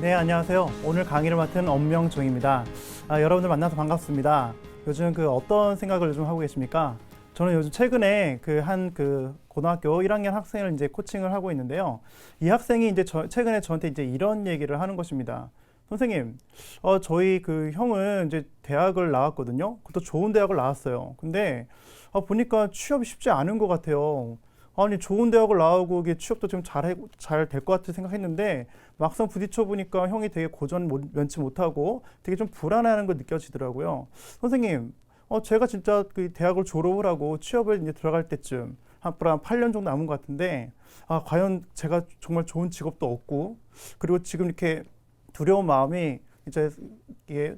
네, 안녕하세요. 오늘 강의를 맡은 엄명종입니다. 여러분들 만나서 반갑습니다. 요즘 어떤 생각을 요즘 하고 계십니까? 저는 요즘 최근에 고등학교 1학년 학생을 이제 코칭을 하고 있는데요. 이 학생이 이제 최근에 저한테 이제 이런 얘기를 하는 것입니다. 선생님, 저희 형은 이제 대학을 나왔거든요. 그것도 좋은 대학을 나왔어요. 근데 보니까 취업이 쉽지 않은 것 같아요. 아니, 좋은 대학을 나오고 이게 취업도 좀 잘 될 것 같아 생각했는데 막상 부딪혀 보니까 형이 되게 면치 못하고 되게 좀 불안해하는 걸 느껴지더라고요. 선생님, 제가 진짜 그 대학을 졸업을 하고 취업을 이제 들어갈 때쯤 한 8년 정도 남은 것 같은데, 과연 제가 정말 좋은 직업도 얻고, 그리고 지금 이렇게 두려운 마음이 이제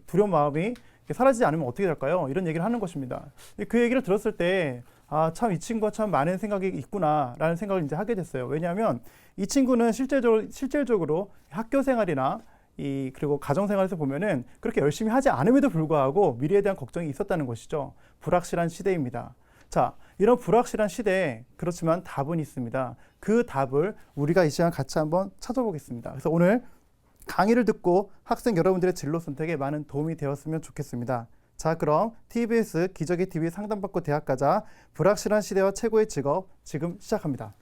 두려운 마음이 이렇게 사라지지 않으면 어떻게 될까요? 이런 얘기를 하는 것입니다. 그 얘기를 들었을 때 참 이 친구가 참 많은 생각이 있구나라는 생각을 이제 하게 됐어요. 왜냐하면 이 친구는 실질적으로 학교 생활이나 그리고 가정 생활에서 보면은 그렇게 열심히 하지 않음에도 불구하고 미래에 대한 걱정이 있었다는 것이죠. 불확실한 시대입니다. 자, 이런 불확실한 시대에 그렇지만 답은 있습니다. 그 답을 우리가 이 시간 같이 한번 찾아보겠습니다. 그래서 오늘 강의를 듣고 학생 여러분들의 진로 선택에 많은 도움이 되었으면 좋겠습니다. 자, 그럼 TBS 기적의 TV 상담받고 대학 가자 불확실한 시대와 최고의 직업 지금 시작합니다.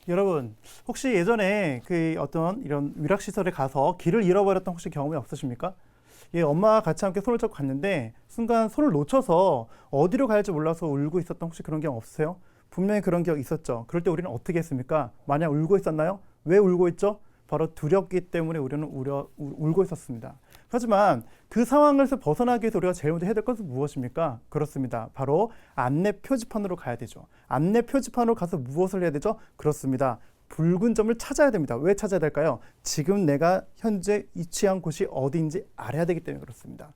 여러분, 혹시 예전에 어떤 이런 위락시설에 가서 길을 잃어버렸던 혹시 경험이 없으십니까? 예, 엄마와 같이 함께 손을 잡고 갔는데 순간 손을 놓쳐서 어디로 가야지 몰라서 울고 있었던 혹시 그런 경험 없으세요? 분명히 그런 기억 있었죠. 그럴 때 우리는 어떻게 했습니까? 만약 울고 있었나요? 왜 울고 있죠? 바로 두렵기 때문에 우리는 울고 있었습니다. 하지만 그 상황에서 벗어나기 위해서 우리가 제일 먼저 해야 될 것은 무엇입니까? 그렇습니다. 바로 안내 표지판으로 가야 되죠. 안내 표지판으로 가서 무엇을 해야 되죠? 그렇습니다. 붉은 점을 찾아야 됩니다. 왜 찾아야 될까요? 지금 내가 현재 위치한 곳이 어디인지 알아야 되기 때문에 그렇습니다.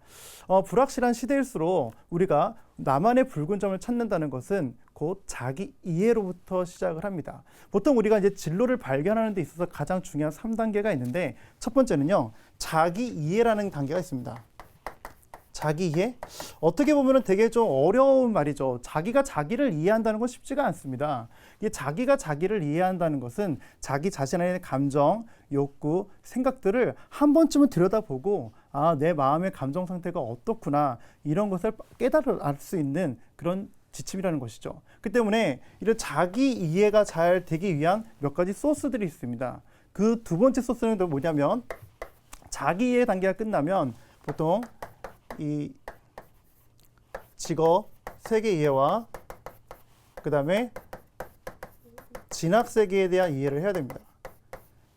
불확실한 시대일수록 우리가 나만의 붉은 점을 찾는다는 것은 곧 자기 이해로부터 시작을 합니다. 보통 우리가 이제 진로를 발견하는 데 있어서 가장 중요한 3단계가 있는데 첫 번째는요, 자기 이해라는 단계가 있습니다. 자기 이해? 어떻게 보면 되게 좀 어려운 말이죠. 자기가 자기를 이해한다는 건 쉽지가 않습니다. 이게 자기가 자기를 이해한다는 것은 자기 자신의 감정, 욕구, 생각들을 한 번쯤은 들여다보고 내 마음의 감정 상태가 어떻구나 이런 것을 깨달을 알 수 있는 그런 지침이라는 것이죠. 그 때문에 이런 자기 이해가 잘 되기 위한 몇 가지 소스들이 있습니다. 그 두 번째 소스는 또 뭐냐면 자기 이해 단계가 끝나면 보통 이 직업 세계 이해와 그 다음에 진학 세계에 대한 이해를 해야 됩니다.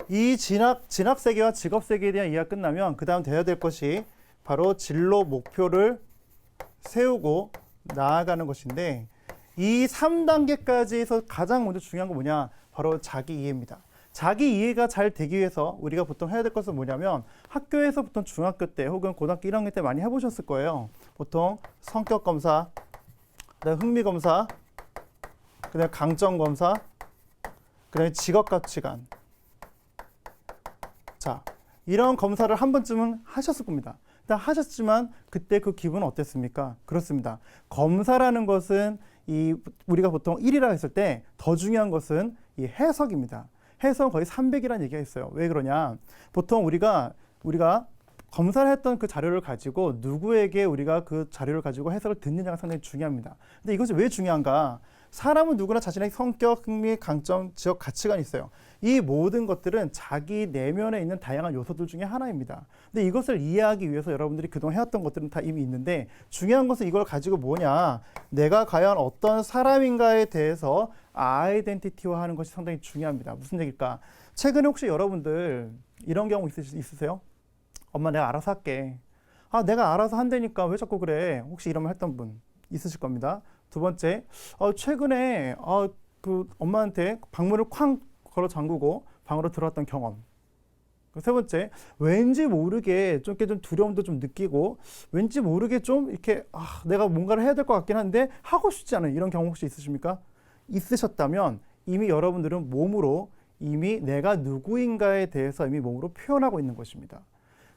이 진학 세계와 직업 세계에 대한 이해가 끝나면 그 다음 돼야 될 것이 바로 진로 목표를 세우고 나아가는 것인데 이 3단계까지에서 가장 먼저 중요한 건 뭐냐? 바로 자기 이해입니다. 자기 이해가 잘 되기 위해서 우리가 보통 해야 될 것은 뭐냐면 학교에서 보통 중학교 때 혹은 고등학교 1학년 때 많이 해보셨을 거예요. 보통 성격 검사, 그다음에 흥미 검사, 그다음에 강점 검사, 그다음에 직업 가치관. 자, 이런 검사를 한 번쯤은 하셨을 겁니다. 일단 하셨지만 그때 그 기분은 어땠습니까? 그렇습니다. 검사라는 것은 우리가 보통 1이라 했을 때 더 중요한 것은 이 해석입니다. 해석은 거의 300이라는 얘기가 있어요. 왜 그러냐? 보통 우리가 검사를 했던 그 자료를 가지고 누구에게 우리가 그 자료를 가지고 해석을 듣느냐가 상당히 중요합니다. 근데 이것이 왜 중요한가? 사람은 누구나 자신의 성격, 흥미, 강점, 지역, 가치관이 있어요. 이 모든 것들은 자기 내면에 있는 다양한 요소들 중에 하나입니다. 근데 이것을 이해하기 위해서 여러분들이 그동안 해왔던 것들은 다 이미 있는데 중요한 것은 이걸 가지고 뭐냐? 내가 과연 어떤 사람인가에 대해서 아이덴티티화 하는 것이 상당히 중요합니다. 무슨 얘기일까? 최근에 혹시 여러분들 이런 경우 있으세요? 엄마 내가 알아서 할게. 내가 알아서 한다니까 왜 자꾸 그래? 혹시 이런 말 했던 분 있으실 겁니다. 두 번째, 최근에 그 엄마한테 방문을 쾅 걸어 잠그고 방으로 들어왔던 경험. 세 번째, 왠지 모르게 좀 두려움도 좀 느끼고 왠지 모르게 좀 이렇게 내가 뭔가를 해야 될 것 같긴 한데 하고 싶지 않은 이런 경험 혹시 있으십니까? 있으셨다면 이미 여러분들은 몸으로 이미 내가 누구인가에 대해서 이미 몸으로 표현하고 있는 것입니다.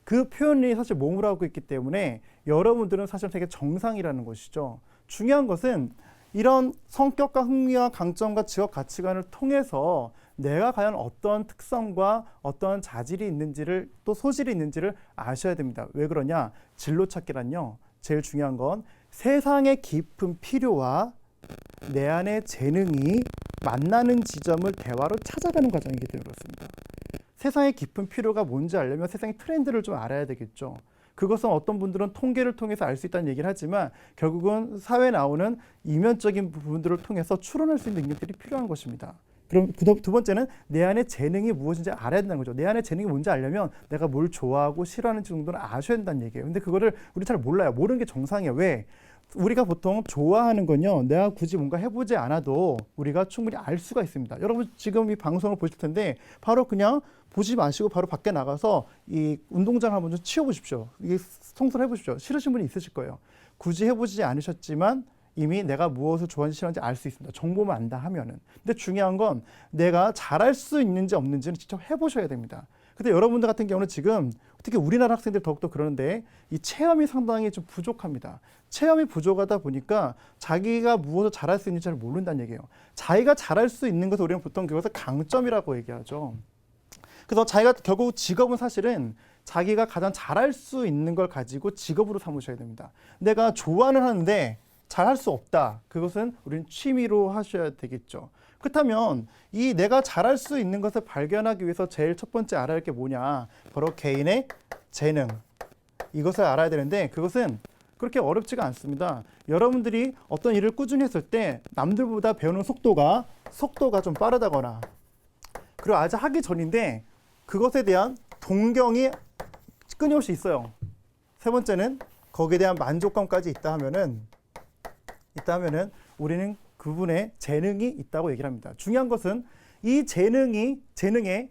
그 표현이 사실 몸으로 하고 있기 때문에 여러분들은 사실 되게 정상이라는 것이죠. 중요한 것은 이런 성격과 흥미와 강점과 직업 가치관을 통해서 내가 과연 어떤 특성과 어떤 자질이 있는지를 또 소질이 있는지를 아셔야 됩니다. 왜 그러냐? 진로 찾기란요. 제일 중요한 건 세상의 깊은 필요와 내 안의 재능이 만나는 지점을 대화로 찾아가는 과정이기 때문에 그렇습니다. 세상의 깊은 필요가 뭔지 알려면 세상의 트렌드를 좀 알아야 되겠죠. 그것은 어떤 분들은 통계를 통해서 알 수 있다는 얘기를 하지만 결국은 사회에 나오는 이면적인 부분들을 통해서 추론할 수 있는 능력들이 필요한 것입니다. 그럼 두 번째는 내 안에 재능이 무엇인지 알아야 된다는 거죠. 내 안에 재능이 뭔지 알려면 내가 뭘 좋아하고 싫어하는지 정도는 아셔야 된다는 얘기예요. 근데 그거를 우리 잘 몰라요. 모르는 게 정상이에요. 왜? 우리가 보통 좋아하는 건요, 내가 굳이 뭔가 해보지 않아도 우리가 충분히 알 수가 있습니다. 여러분 지금 이 방송을 보실 텐데 바로 그냥 보지 마시고 바로 밖에 나가서 이 운동장 한번 좀 치워보십시오. 이게 청소를 해보십시오. 싫으신 분이 있으실 거예요. 굳이 해보지 않으셨지만 이미 내가 무엇을 좋아하는지 싫어하는지 알 수 있습니다. 정보만 안다 하면은. 근데 중요한 건 내가 잘할 수 있는지 없는지는 직접 해보셔야 됩니다. 근데 여러분들 같은 경우는 지금 특히 우리나라 학생들 더욱더 그러는데 이 체험이 상당히 좀 부족합니다. 체험이 부족하다 보니까 자기가 무엇을 잘할 수 있는지 잘 모른다는 얘기예요. 자기가 잘할 수 있는 것을 우리는 보통 그것을 강점이라고 얘기하죠. 그래서 자기가 결국 직업은 사실은 자기가 가장 잘할 수 있는 걸 가지고 직업으로 삼으셔야 됩니다. 내가 좋아는 하는데 잘할 수 없다. 그것은 우리는 취미로 하셔야 되겠죠. 그렇다면 이 내가 잘할 수 있는 것을 발견하기 위해서 제일 첫 번째 알아야 할 게 뭐냐? 바로 개인의 재능. 이것을 알아야 되는데 그것은 그렇게 어렵지가 않습니다. 여러분들이 어떤 일을 꾸준히 했을 때 남들보다 배우는 속도가 좀 빠르다거나 그리고 아직 하기 전인데 그것에 대한 동경이 끊임없이 있어요. 세 번째는 거기에 대한 만족감까지 있다 하면은 우리는 그분의 재능이 있다고 얘기를 합니다. 중요한 것은 이 재능에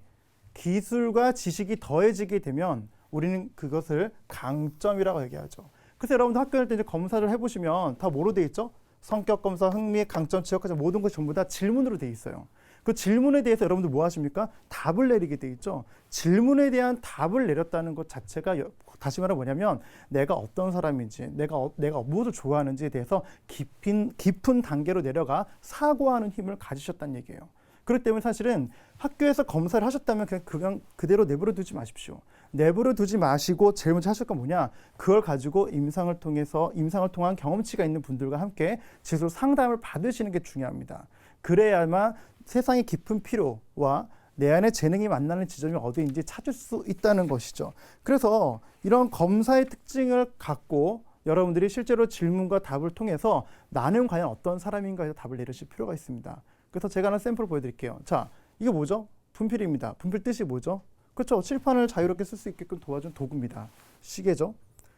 기술과 지식이 더해지게 되면 우리는 그것을 강점이라고 얘기하죠. 그래서 여러분들 학교 갈 때 이제 검사를 해보시면 다 뭐로 돼 있죠? 성격 검사, 흥미, 강점, 지역까지 모든 것이 전부 다 질문으로 돼 있어요. 그 질문에 대해서 여러분들 뭐 하십니까? 답을 내리게 돼 있죠. 질문에 대한 답을 내렸다는 것 자체가 다시 말해 뭐냐면 내가 어떤 사람인지, 내가 무엇을 좋아하는지에 대해서 깊은 단계로 내려가 사고하는 힘을 가지셨다는 얘기예요. 그렇기 때문에 사실은 학교에서 검사를 하셨다면 그냥 그대로 내버려 두지 마십시오. 내버려 두지 마시고 제일 먼저 하실 건 뭐냐? 그걸 가지고 임상을 통한 경험치가 있는 분들과 함께 지속 상담을 받으시는 게 중요합니다. 그래야만 세상의 깊은 필요와 내 안의 재능이 만나는 지점이 어디인지 찾을 수 있다는 것이죠. 그래서 이런 검사의 특징을 갖고 여러분들이 실제로 질문과 답을 통해서 나는 과연 어떤 사람인가에 답을 내리실 필요가 있습니다. 그래서 제가 하나 샘플을 보여드릴게요. 자, 이게 뭐죠? 분필입니다. 분필 뜻이 뭐죠? 그렇죠. 칠판을 자유롭게 쓸 수 있게끔 도와준 도구입니다. 시계죠.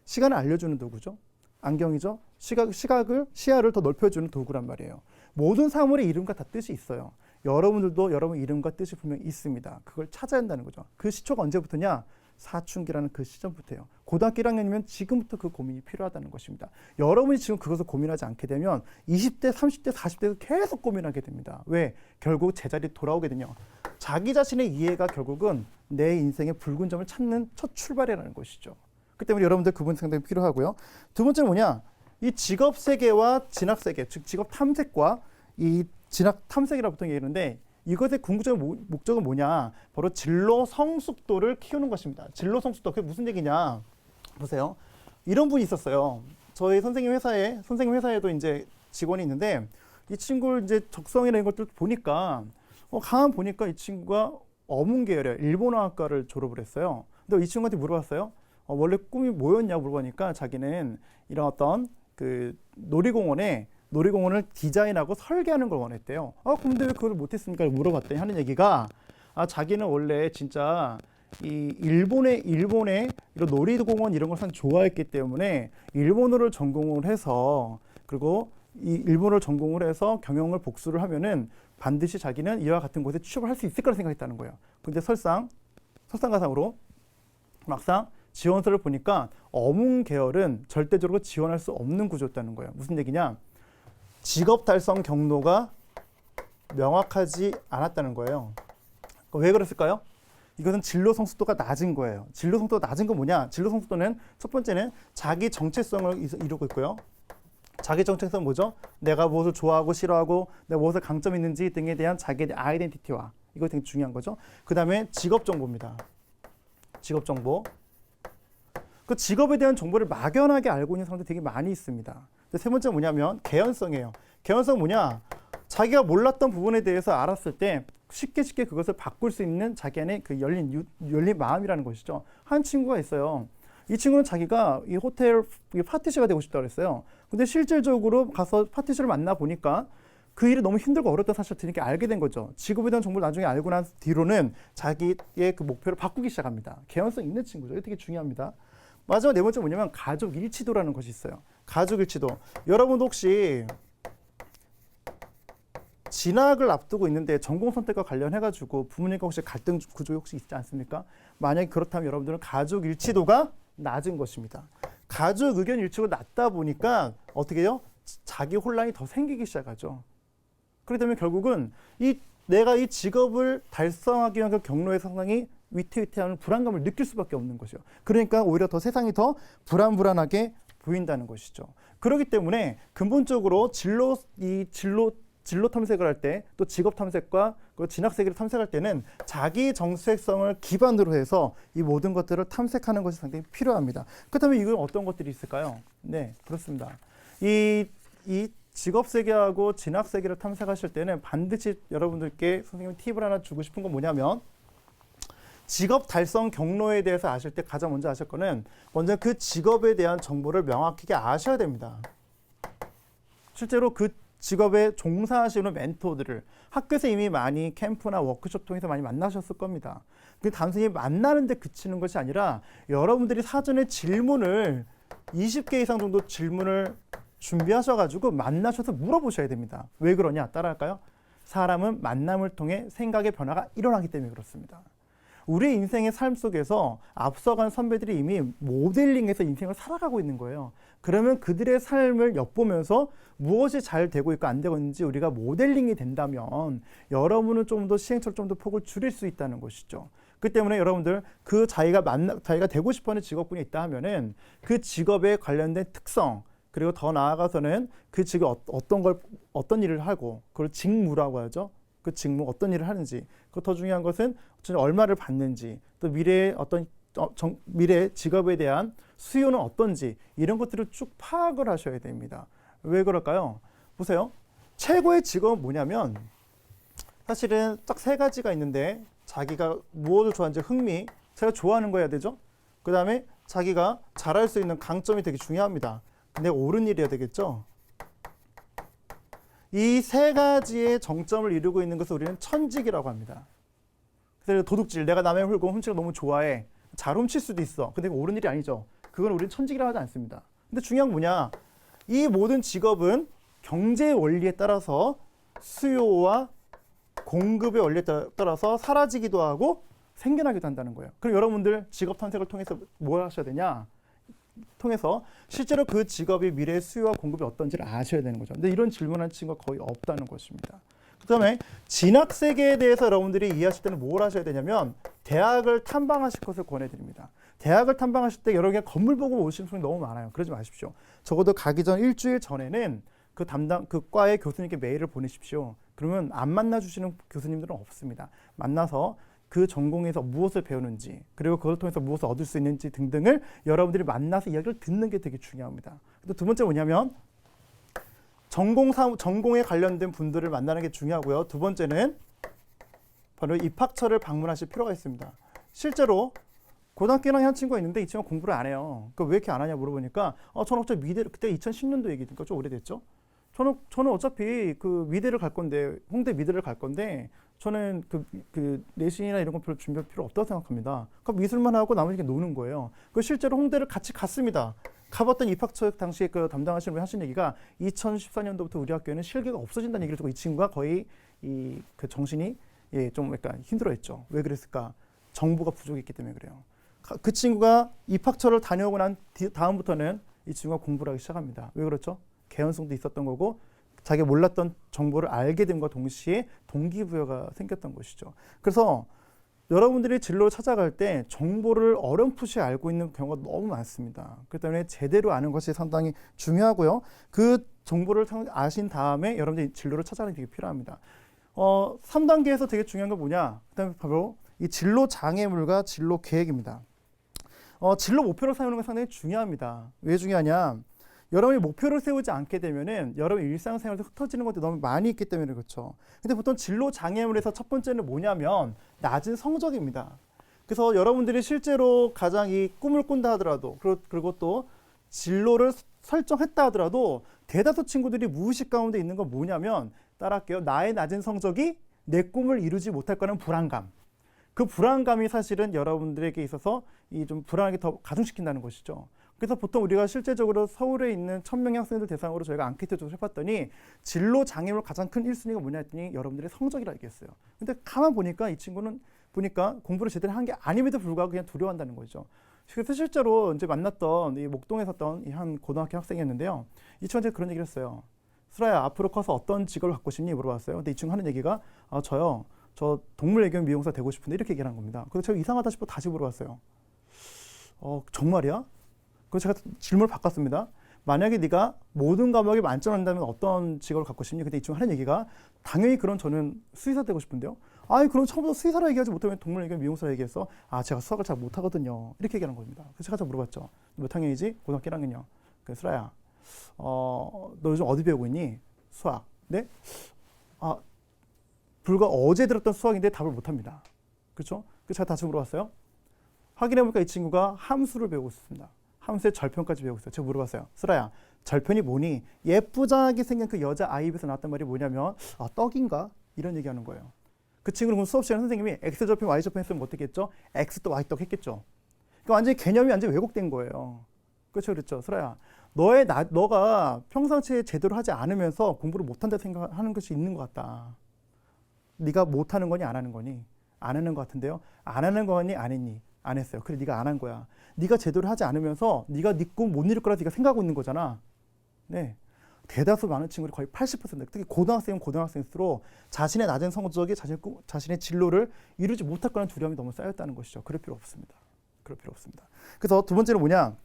시간을 알려주는 도구죠. 안경이죠. 시야를 더 넓혀주는 도구란 말이에요. 모든 사물의 이름과 다 뜻이 있어요. 여러분들도 여러분 이름과 뜻이 분명히 있습니다. 그걸 찾아야 한다는 거죠. 그 시초가 언제부터냐? 사춘기라는 그 시점부터예요. 고등학교 1학년이면 지금부터 그 고민이 필요하다는 것입니다. 여러분이 지금 그것을 고민하지 않게 되면 20대, 30대, 40대도 계속 고민하게 됩니다. 왜? 결국 제자리에 돌아오거든요. 자기 자신의 이해가 결국은 내 인생의 붉은 점을 찾는 첫 출발이라는 것이죠. 그렇기 때문에 여러분들 그분 상당히 필요하고요. 두 번째는 뭐냐? 이 직업 세계와 진학 세계, 즉 직업 탐색과 이 진학 탐색이라고 보통 얘기하는데 이것의 궁극적인 목적은 뭐냐? 바로 진로 성숙도를 키우는 것입니다. 진로 성숙도, 그게 무슨 얘기냐? 보세요. 이런 분이 있었어요. 저희 선생님 회사에도 이제 직원이 있는데 이 친구를 이제 적성이라는 것들 보니까 가만 보니까 이 친구가 어문 계열의 일본어학과를 졸업을 했어요. 근데 이 친구한테 물어봤어요. 원래 꿈이 뭐였냐고 물어보니까 자기는 이런 어떤 그 놀이공원을 디자인하고 설계하는 걸 원했대요. 근데 왜 그걸 못했습니까? 물어봤더니 하는 얘기가 자기는 원래 진짜 이 일본의 이런 놀이공원 이런 걸 상 좋아했기 때문에 일본어를 전공을 해서 그리고 이 일본어를 전공을 해서 경영을 복수를 하면은 반드시 자기는 이와 같은 곳에 취업을 할 수 있을 거라 생각했다는 거예요. 근데 설상가상으로 막상 지원서를 보니까 어문 계열은 절대적으로 지원할 수 없는 구조였다는 거예요. 무슨 얘기냐? 직업 달성 경로가 명확하지 않았다는 거예요. 왜 그랬을까요? 이것은 진로 성숙도가 낮은 거예요. 진로 성숙도가 낮은 건 뭐냐? 진로 성숙도는 첫 번째는 자기 정체성을 이루고 있고요. 자기 정체성 뭐죠? 내가 무엇을 좋아하고 싫어하고 내가 무엇을 강점이 있는지 등에 대한 자기의 아이덴티티와 이거 되게 중요한 거죠. 그 다음에 직업 정보입니다. 직업 정보. 그 직업에 대한 정보를 막연하게 알고 있는 사람들이 되게 많이 있습니다. 세 번째 뭐냐면 개연성이에요. 개연성 뭐냐? 자기가 몰랐던 부분에 대해서 알았을 때 쉽게 그것을 바꿀 수 있는 자기 안에 그 열린 마음이라는 것이죠. 한 친구가 있어요. 이 친구는 자기가 이 호텔 파티시가 되고 싶다고 그랬어요. 근데 실질적으로 가서 파티시를 만나 보니까 그 일이 너무 힘들고 어렵다는 사실을 드니까 알게 된 거죠. 직업에 대한 정보를 나중에 알고 난 뒤로는 자기의 그 목표를 바꾸기 시작합니다. 개연성 있는 친구죠. 이게 되게 중요합니다. 마지막 네 번째 뭐냐면 가족 일치도라는 것이 있어요. 가족 일치도. 여러분도 혹시 진학을 앞두고 있는데 전공 선택과 관련해가지고 부모님과 혹시 갈등 구조 혹시 있지 않습니까? 만약에 그렇다면 여러분들은 가족 일치도가 낮은 것입니다. 가족 의견 일치도가 낮다 보니까 어떻게 해요? 자기 혼란이 더 생기기 시작하죠. 그렇게 되면 결국은 내가 이 직업을 달성하기 위한 그 경로의 상당히 위태위태한 불안감을 느낄 수밖에 없는 것이죠. 그러니까 오히려 더 세상이 더 불안불안하게 보인다는 것이죠. 그렇기 때문에 근본적으로 진로 탐색을 할 때 또 직업 탐색과 그 진학 세계를 탐색할 때는 자기 정체성을 기반으로 해서 이 모든 것들을 탐색하는 것이 상당히 필요합니다. 그렇다면 이건 어떤 것들이 있을까요? 네, 그렇습니다. 이 직업 세계하고 진학 세계를 탐색하실 때는 반드시 여러분들께 선생님이 팁을 하나 주고 싶은 건 뭐냐면 직업 달성 경로에 대해서 아실 때 가장 먼저 아실 거는 먼저 그 직업에 대한 정보를 명확하게 아셔야 됩니다. 실제로 그 직업에 종사하시는 멘토들을 학교에서 이미 많이 캠프나 워크숍 통해서 많이 만나셨을 겁니다. 그 단순히 만나는 데 그치는 것이 아니라 여러분들이 사전에 질문을 20개 이상 정도 질문을 준비하셔가지고 만나셔서 물어보셔야 됩니다. 왜 그러냐? 따라할까요? 사람은 만남을 통해 생각의 변화가 일어나기 때문에 그렇습니다. 우리 인생의 삶 속에서 앞서간 선배들이 이미 모델링해서 인생을 살아가고 있는 거예요. 그러면 그들의 삶을 엿보면서 무엇이 잘 되고 있고 안 되고 있는지 우리가 모델링이 된다면 여러분은 좀 더 시행착오 좀 더 폭을 줄일 수 있다는 것이죠. 그 때문에 여러분들 그 자기가 되고 싶어하는 직업군이 있다 하면은 그 직업에 관련된 특성 그리고 더 나아가서는 그 직업 어떤 일을 하고 그걸 직무라고 하죠. 그 직무 어떤 일을 하는지 그 더 중요한 것은 얼마를 받는지 또 미래의 미래 직업에 대한 수요는 어떤지 이런 것들을 쭉 파악을 하셔야 됩니다. 왜 그럴까요? 보세요. 최고의 직업은 뭐냐면 사실은 딱 세 가지가 있는데 자기가 무엇을 좋아하는지 흥미, 제가 좋아하는 거 해야 되죠. 그 다음에 자기가 잘할 수 있는 강점이 되게 중요합니다. 근데 옳은 일이어야 되겠죠. 이 세 가지의 정점을 이루고 있는 것을 우리는 천직이라고 합니다. 그래서 도둑질, 내가 남의 물건 훔치는 거 너무 좋아해. 잘 훔칠 수도 있어. 근데 옳은 일이 아니죠. 그건 우리는 천직이라고 하지 않습니다. 근데 중요한 건 뭐냐? 이 모든 직업은 경제 원리에 따라서 수요와 공급의 원리에 따라서 사라지기도 하고 생겨나기도 한다는 거예요. 그럼 여러분들 직업 탐색을 통해서 뭘 하셔야 되냐? 통해서 실제로 그 직업이 미래의 수요와 공급이 어떤지를 아셔야 되는 거죠. 근데 이런 질문하는 친구가 거의 없다는 것입니다. 그다음에 진학 세계에 대해서 여러분들이 이해하실 때는 뭘 하셔야 되냐면 대학을 탐방하실 것을 권해드립니다. 대학을 탐방하실 때 여러 개 건물 보고 오시는 분이 너무 많아요. 그러지 마십시오. 적어도 가기 전 일주일 전에는 그 과의 교수님께 메일을 보내십시오. 그러면 안 만나주시는 교수님들은 없습니다. 만나서 그 전공에서 무엇을 배우는지 그리고 그걸 통해서 무엇을 얻을 수 있는지 등등을 여러분들이 만나서 이야기를 듣는 게 되게 중요합니다. 또 두 번째 뭐냐면 전공에 관련된 분들을 만나는 게 중요하고요. 두 번째는 바로 입학처를 방문하실 필요가 있습니다. 실제로 고등학교 1학년 한 친구가 있는데 이 친구가 공부를 안 해요. 왜 이렇게 안 하냐 물어보니까 저는 어차피 미대를 그때 2010년도 얘기니까 좀 오래됐죠. 저는 어차피 그 미대를 갈 건데 홍대 미대를 갈 건데 저는 그 내신이나 이런 거 별로 준비할 필요 없다고 생각합니다. 그럼 미술만 하고 나머지 게 노는 거예요. 그 실제로 홍대를 같이 갔습니다. 가봤던 입학처 당시에 그 담당하시는 분이 하신 얘기가 2014년도부터 우리 학교에는 실기가 없어진다는 얘기를 듣고 이 친구가 거의 그 정신이 좀 약간 힘들어했죠. 왜 그랬을까? 정보가 부족했기 때문에 그래요. 그 친구가 입학처를 다녀오고 난 다음부터는 이 친구가 공부를 하기 시작합니다. 왜 그렇죠? 개연성도 있었던 거고 자기가 몰랐던 정보를 알게 됨과 동시에 동기부여가 생겼던 것이죠. 그래서 여러분들이 진로를 찾아갈 때 정보를 어렴풋이 알고 있는 경우가 너무 많습니다. 그렇기 때문에 제대로 아는 것이 상당히 중요하고요. 그 정보를 아신 다음에 여러분들이 진로를 찾아가는 게 되게 필요합니다. 3단계에서 되게 중요한 건 뭐냐? 그다음에 바로 이 진로 장애물과 진로 계획입니다. 진로 목표를 세우는 건 상당히 중요합니다. 왜 중요하냐? 여러분이 목표를 세우지 않게 되면은 여러분 일상생활에서 흩어지는 것도 너무 많이 있기 때문에 그렇죠. 근데 보통 진로 장애물에서 첫 번째는 뭐냐면 낮은 성적입니다. 그래서 여러분들이 실제로 가장 이 꿈을 꾼다 하더라도 그리고 또 진로를 설정했다 하더라도 대다수 친구들이 무의식 가운데 있는 건 뭐냐면 따라할게요. 나의 낮은 성적이 내 꿈을 이루지 못할 거라는 불안감. 그 불안감이 사실은 여러분들에게 있어서 이 좀 불안하게 더 가중시킨다는 것이죠. 그래서 보통 우리가 실제적으로 서울에 있는 1000명의 학생들 대상으로 저희가 앙케이트 조사를 해봤더니 진로 장애물 가장 큰 1순위가 뭐냐 했더니 여러분들의 성적이라 얘기했어요. 근데 가만 보니까 이 친구는 보니까 공부를 제대로 한 게 아님에도 불구하고 그냥 두려워한다는 거죠. 그래서 실제로 이제 만났던 이 목동에 섰던 이 한 고등학교 학생이었는데요. 이 친구한테 그런 얘기를 했어요. 슬아야, 앞으로 커서 어떤 직업을 갖고 싶니? 물어봤어요. 근데 이 친구 하는 얘기가 저 동물애견 미용사 되고 싶은데 이렇게 얘기를 한 겁니다. 그래서 제가 이상하다 싶어 다시 물어봤어요. 정말이야? 그래서 제가 질문을 바꿨습니다. 만약에 네가 모든 과목에 만점 한다면 어떤 직업을 갖고 싶니? 근데 이 친구 하는 얘기가 당연히 그런 저는 수의사 되고 싶은데요. 아니 그럼 처음부터 수의사라 얘기하지 못하면 동물애견 미용사라 얘기해서 제가 수학을 잘 못하거든요. 이렇게 얘기하는 겁니다. 그래서 제가 물어봤죠. 몇 학년이지? 고등학교 1학년이요. 그래서 슬아야, 너 요즘 어디 배우고 있니? 수학. 네? 불과 어제 들었던 수학인데 답을 못합니다. 그렇죠? 그래서 제가 다시 물어봤어요. 확인해보니까 이 친구가 함수를 배우고 있습니다. 함수의 절편까지 배우고 있어요. 제가 물어봤어요. 슬아야, 절편이 뭐니? 예쁘장하게 생긴 그 여자아이 입에서 나왔던 말이 뭐냐면 떡인가? 이런 얘기하는 거예요. 그 친구는 그럼 수업 시간에 선생님이 X절편, Y절편 했으면 어떻게 했죠? X 또 Y 떡 했겠죠. 그러니까 완전히 개념이 완전히 왜곡된 거예요. 그렇죠, 그렇죠. 슬아야, 너가 평상시에 제대로 하지 않으면서 공부를 못한다 생각하는 것이 있는 것 같다. 네가 못하는 거니 안 하는 거니? 안 하는 것 같은데요. 안 하는 거니 안 했니? 안 했어요. 그래, 네가 안 한 거야. 네가 제대로 하지 않으면서 네가 네 꿈 못 이룰 거라 네가 생각하고 있는 거잖아. 네. 대다수 많은 친구들이 거의 80%, 특히 고등학생은 고등학생일수록 자신의 낮은 성적이 자신의 진로를 이루지 못할 거라는 두려움이 너무 쌓였다는 것이죠. 그럴 필요 없습니다. 그럴 필요 없습니다. 그래서 두 번째는 뭐냐?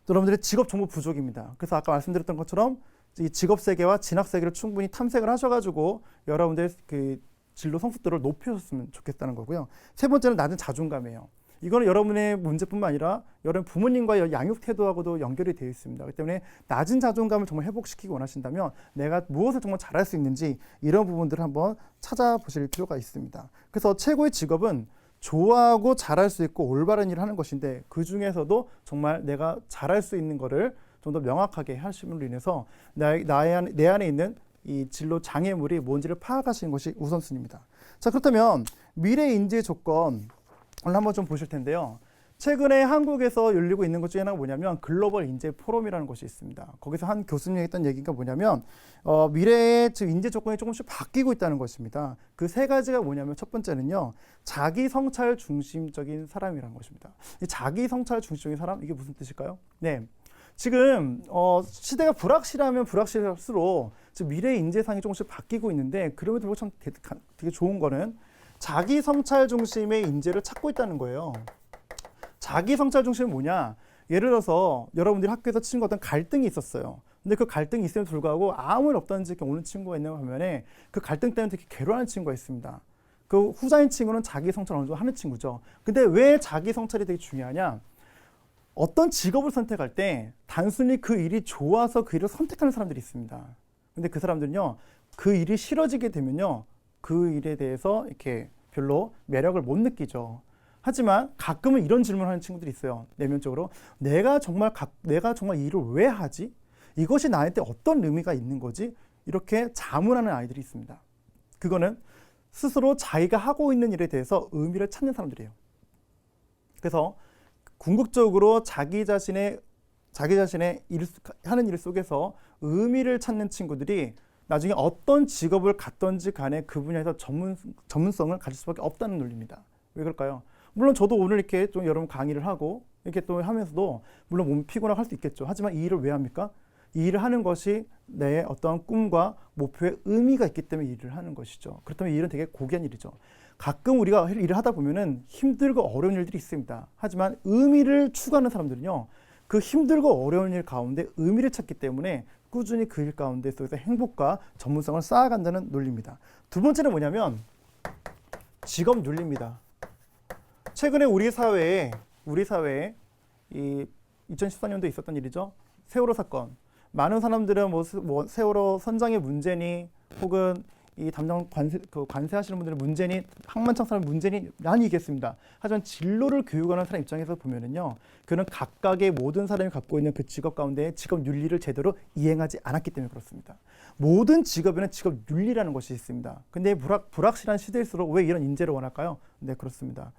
여러분들의 직업 정보 부족입니다. 그래서 아까 말씀드렸던 것처럼 이 직업 세계와 진학 세계를 충분히 탐색을 하셔가지고 여러분들의 그 진로 성숙도를 높이셨으면 좋겠다는 거고요. 세 번째는 낮은 자존감이에요. 이거는 여러분의 문제뿐만 아니라 여러분 부모님과의 양육 태도하고도 연결이 되어 있습니다. 그렇기 때문에 낮은 자존감을 정말 회복시키기 원하신다면 내가 무엇을 정말 잘할 수 있는지 이런 부분들을 한번 찾아보실 필요가 있습니다. 그래서 최고의 직업은 좋아하고 잘할 수 있고 올바른 일을 하는 것인데 그 중에서도 정말 내가 잘할 수 있는 거를 좀 더 명확하게 하심으로 인해서 내 안에 있는 이 진로 장애물이 뭔지를 파악하시는 것이 우선순위입니다. 자, 그렇다면 미래 인재 조건을 한번 좀 보실 텐데요. 최근에 한국에서 열리고 있는 것 중에 하나가 뭐냐면 글로벌 인재 포럼이라는 것이 있습니다. 거기서 한 교수님이 했던 얘기가 뭐냐면 미래의 인재 조건이 조금씩 바뀌고 있다는 것입니다. 그 세 가지가 뭐냐면 첫 번째는요. 자기 성찰 중심적인 사람이라는 것입니다. 이 자기 성찰 중심적인 사람, 이게 무슨 뜻일까요? 네. 지금 시대가 불확실하면 불확실할수록 미래의 인재상이 조금씩 바뀌고 있는데 그럼에도 불구하고 참 되게 좋은 거는 자기 성찰 중심의 인재를 찾고 있다는 거예요. 자기 성찰 중심은 뭐냐? 예를 들어서 여러분들이 학교에서 친구 어떤 갈등이 있었어요. 근데 그 갈등이 있음에도 불구하고 아무 일 없다는 듯이 오는 친구가 있는 반면에 그 갈등 때문에 되게 괴로워하는 친구가 있습니다. 그 후자인 친구는 자기 성찰을 어느 정도 하는 친구죠. 근데 왜 자기 성찰이 되게 중요하냐? 어떤 직업을 선택할 때 단순히 그 일이 좋아서 그 일을 선택하는 사람들이 있습니다. 근데 그 사람들은요, 그 일이 싫어지게 되면요, 그 일에 대해서 이렇게 별로 매력을 못 느끼죠. 하지만 가끔은 이런 질문을 하는 친구들이 있어요. 내면적으로 내가 정말 이 일을 왜 하지? 이것이 나한테 어떤 의미가 있는 거지? 이렇게 자문하는 아이들이 있습니다. 그거는 스스로 자기가 하고 있는 일에 대해서 의미를 찾는 사람들이에요. 그래서 궁극적으로 자기 자신의 하는 일 속에서 의미를 찾는 친구들이 나중에 어떤 직업을 갖던지 간에 그 분야에서 전문성을 가질 수밖에 없다는 논리입니다. 왜 그럴까요? 물론 저도 오늘 이렇게 좀 여러분 강의를 하고 이렇게 또 하면서도 물론 몸이 피곤하고 할 수 있겠죠. 하지만 이 일을 왜 합니까? 이 일을 하는 것이 내 어떤 꿈과 목표에 의미가 있기 때문에 이 일을 하는 것이죠. 그렇다면 이 일은 되게 고귀한 일이죠. 가끔 우리가 일을 하다 보면은 힘들고 어려운 일들이 있습니다. 하지만 의미를 추구하는 사람들은요, 그 힘들고 어려운 일 가운데 의미를 찾기 때문에 꾸준히 그 일 가운데 속에서 행복과 전문성을 쌓아간다는 논리입니다. 두 번째는 뭐냐면 직업 윤리입니다. 최근에 우리 사회에 이 2014년도에 있었던 일이죠. 세월호 사건. 많은 사람들은 뭐 세월호 선장의 문제니 혹은 이 담당 관세하시는 분들의 문제니 항만창 사람 문제니 많이 얘기했습니다. 하지만 진로를 교육하는 사람 입장에서 보면은요, 그는 각각의 모든 사람이 갖고 있는 그 직업 가운데 직업 윤리를 제대로 이행하지 않았기 때문에 그렇습니다. 모든 직업에는 직업 윤리라는 것이 있습니다. 근데 불확실한 시대일수록 왜 이런 인재를 원할까요? 네, 그렇습니다.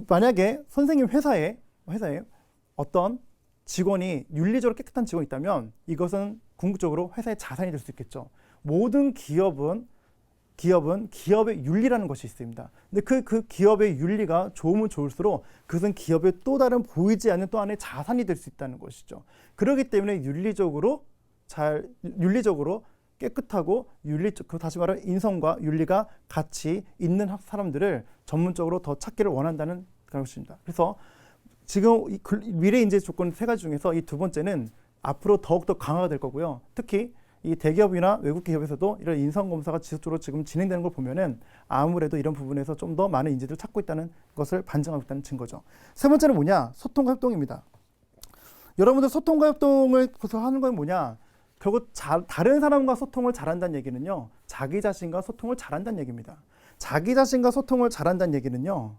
만약에 선생님 회사에 어떤 직원이 윤리적으로 깨끗한 직원이 있다면 이것은 궁극적으로 회사의 자산이 될 수 있겠죠. 모든 기업은 기업의 윤리라는 것이 있습니다. 근데 그 기업의 윤리가 좋으면 좋을수록 그것은 기업의 또 다른 보이지 않는 또 하나의 자산이 될 수 있다는 것이죠. 그렇기 때문에 윤리적으로 깨끗하고 다시 말하면 인성과 윤리가 같이 있는 사람들을 전문적으로 더 찾기를 원한다는 것입니다. 그래서 지금 미래 인재 조건 세 가지 중에서 이 두 번째는 앞으로 더욱더 강화가 될 거고요. 특히 이 대기업이나 외국 기업에서도 이런 인성 검사가 지속적으로 지금 진행되는 걸 보면은 아무래도 이런 부분에서 좀 더 많은 인재들을 찾고 있다는 것을 반증하고 있다는 증거죠. 세 번째는 뭐냐? 소통과 협동입니다. 여러분들 소통과 협동을 하는 건 뭐냐? 결국 다른 사람과 소통을 잘한다는 얘기는요, 자기 자신과 소통을 잘한다는 얘기입니다. 자기 자신과 소통을 잘한다는 얘기는요,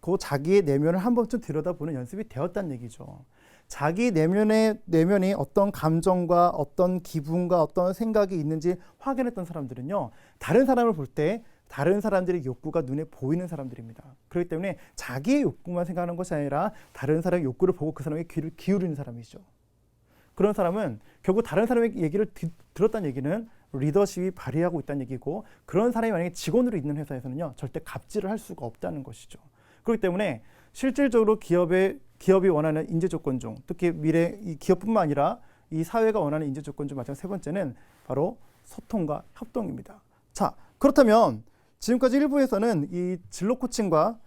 그 자기의 내면을 한 번쯤 들여다보는 연습이 되었다는 얘기죠. 자기 내면이 어떤 감정과 어떤 기분과 어떤 생각이 있는지 확인했던 사람들은요, 다른 사람을 볼 때 다른 사람들의 욕구가 눈에 보이는 사람들입니다. 그렇기 때문에 자기의 욕구만 생각하는 것이 아니라 다른 사람의 욕구를 보고 그 사람에게 귀를 기울이는 사람이죠. 그런 사람은 결국 다른 사람의 얘기를 들었다는 얘기는 리더십이 발휘하고 있다는 얘기고, 그런 사람이 만약에 직원으로 있는 회사에서는요, 절대 갑질을 할 수가 없다는 것이죠. 그렇기 때문에 실질적으로 기업이 원하는 인재 조건 중, 특히 미래 이 기업뿐만 아니라 이 사회가 원하는 인재 조건 중 마지막 세 번째는 바로 소통과 협동입니다. 자, 그렇다면 지금까지 1부에서는 이 진로 코칭과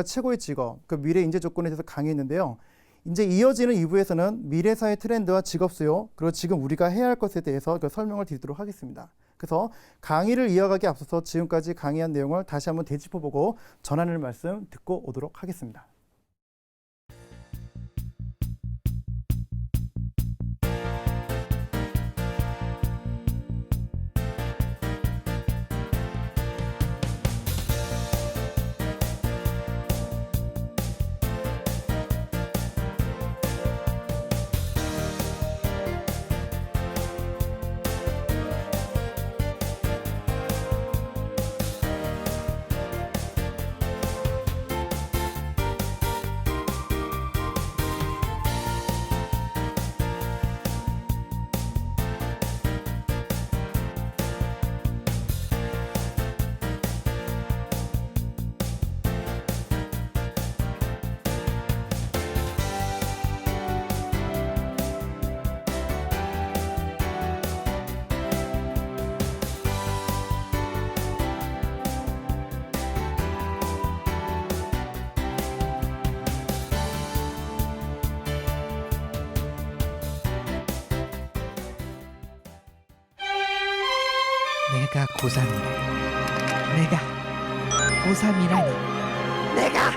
최고의 직업, 그 미래 인재 조건에 대해서 강의했는데요. 이제 이어지는 2부에서는 미래 사회 트렌드와 직업 수요, 그리고 지금 우리가 해야 할 것에 대해서 그 설명을 드리도록 하겠습니다. 그래서 강의를 이어가기 앞서서 지금까지 강의한 내용을 다시 한번 되짚어보고 전하는 말씀 듣고 오도록 하겠습니다. 내가 고3이라니. 내가 고3이라니. 내가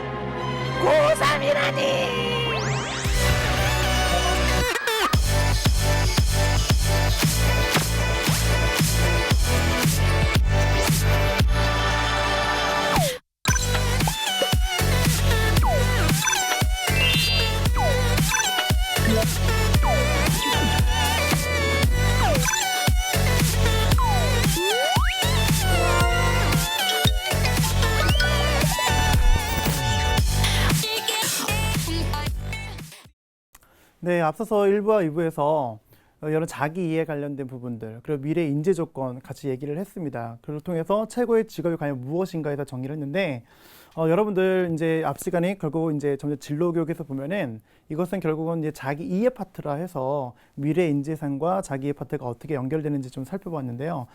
고3이라니. 네, 앞서서 1부와 2부에서 여러 자기 이해 관련된 부분들, 그리고 미래 인재 조건 같이 얘기를 했습니다. 그걸 통해서 최고의 직업이 과연 무엇인가에 대해서 정리를 했는데, 여러분들 이제 앞 시간에 결국 이제 점점 진로 교육에서 보면은 이것은 결국은 이제 자기 이해 파트라 해서 미래 인재상과 자기 이해 파트가 어떻게 연결되는지 좀 살펴봤는데요.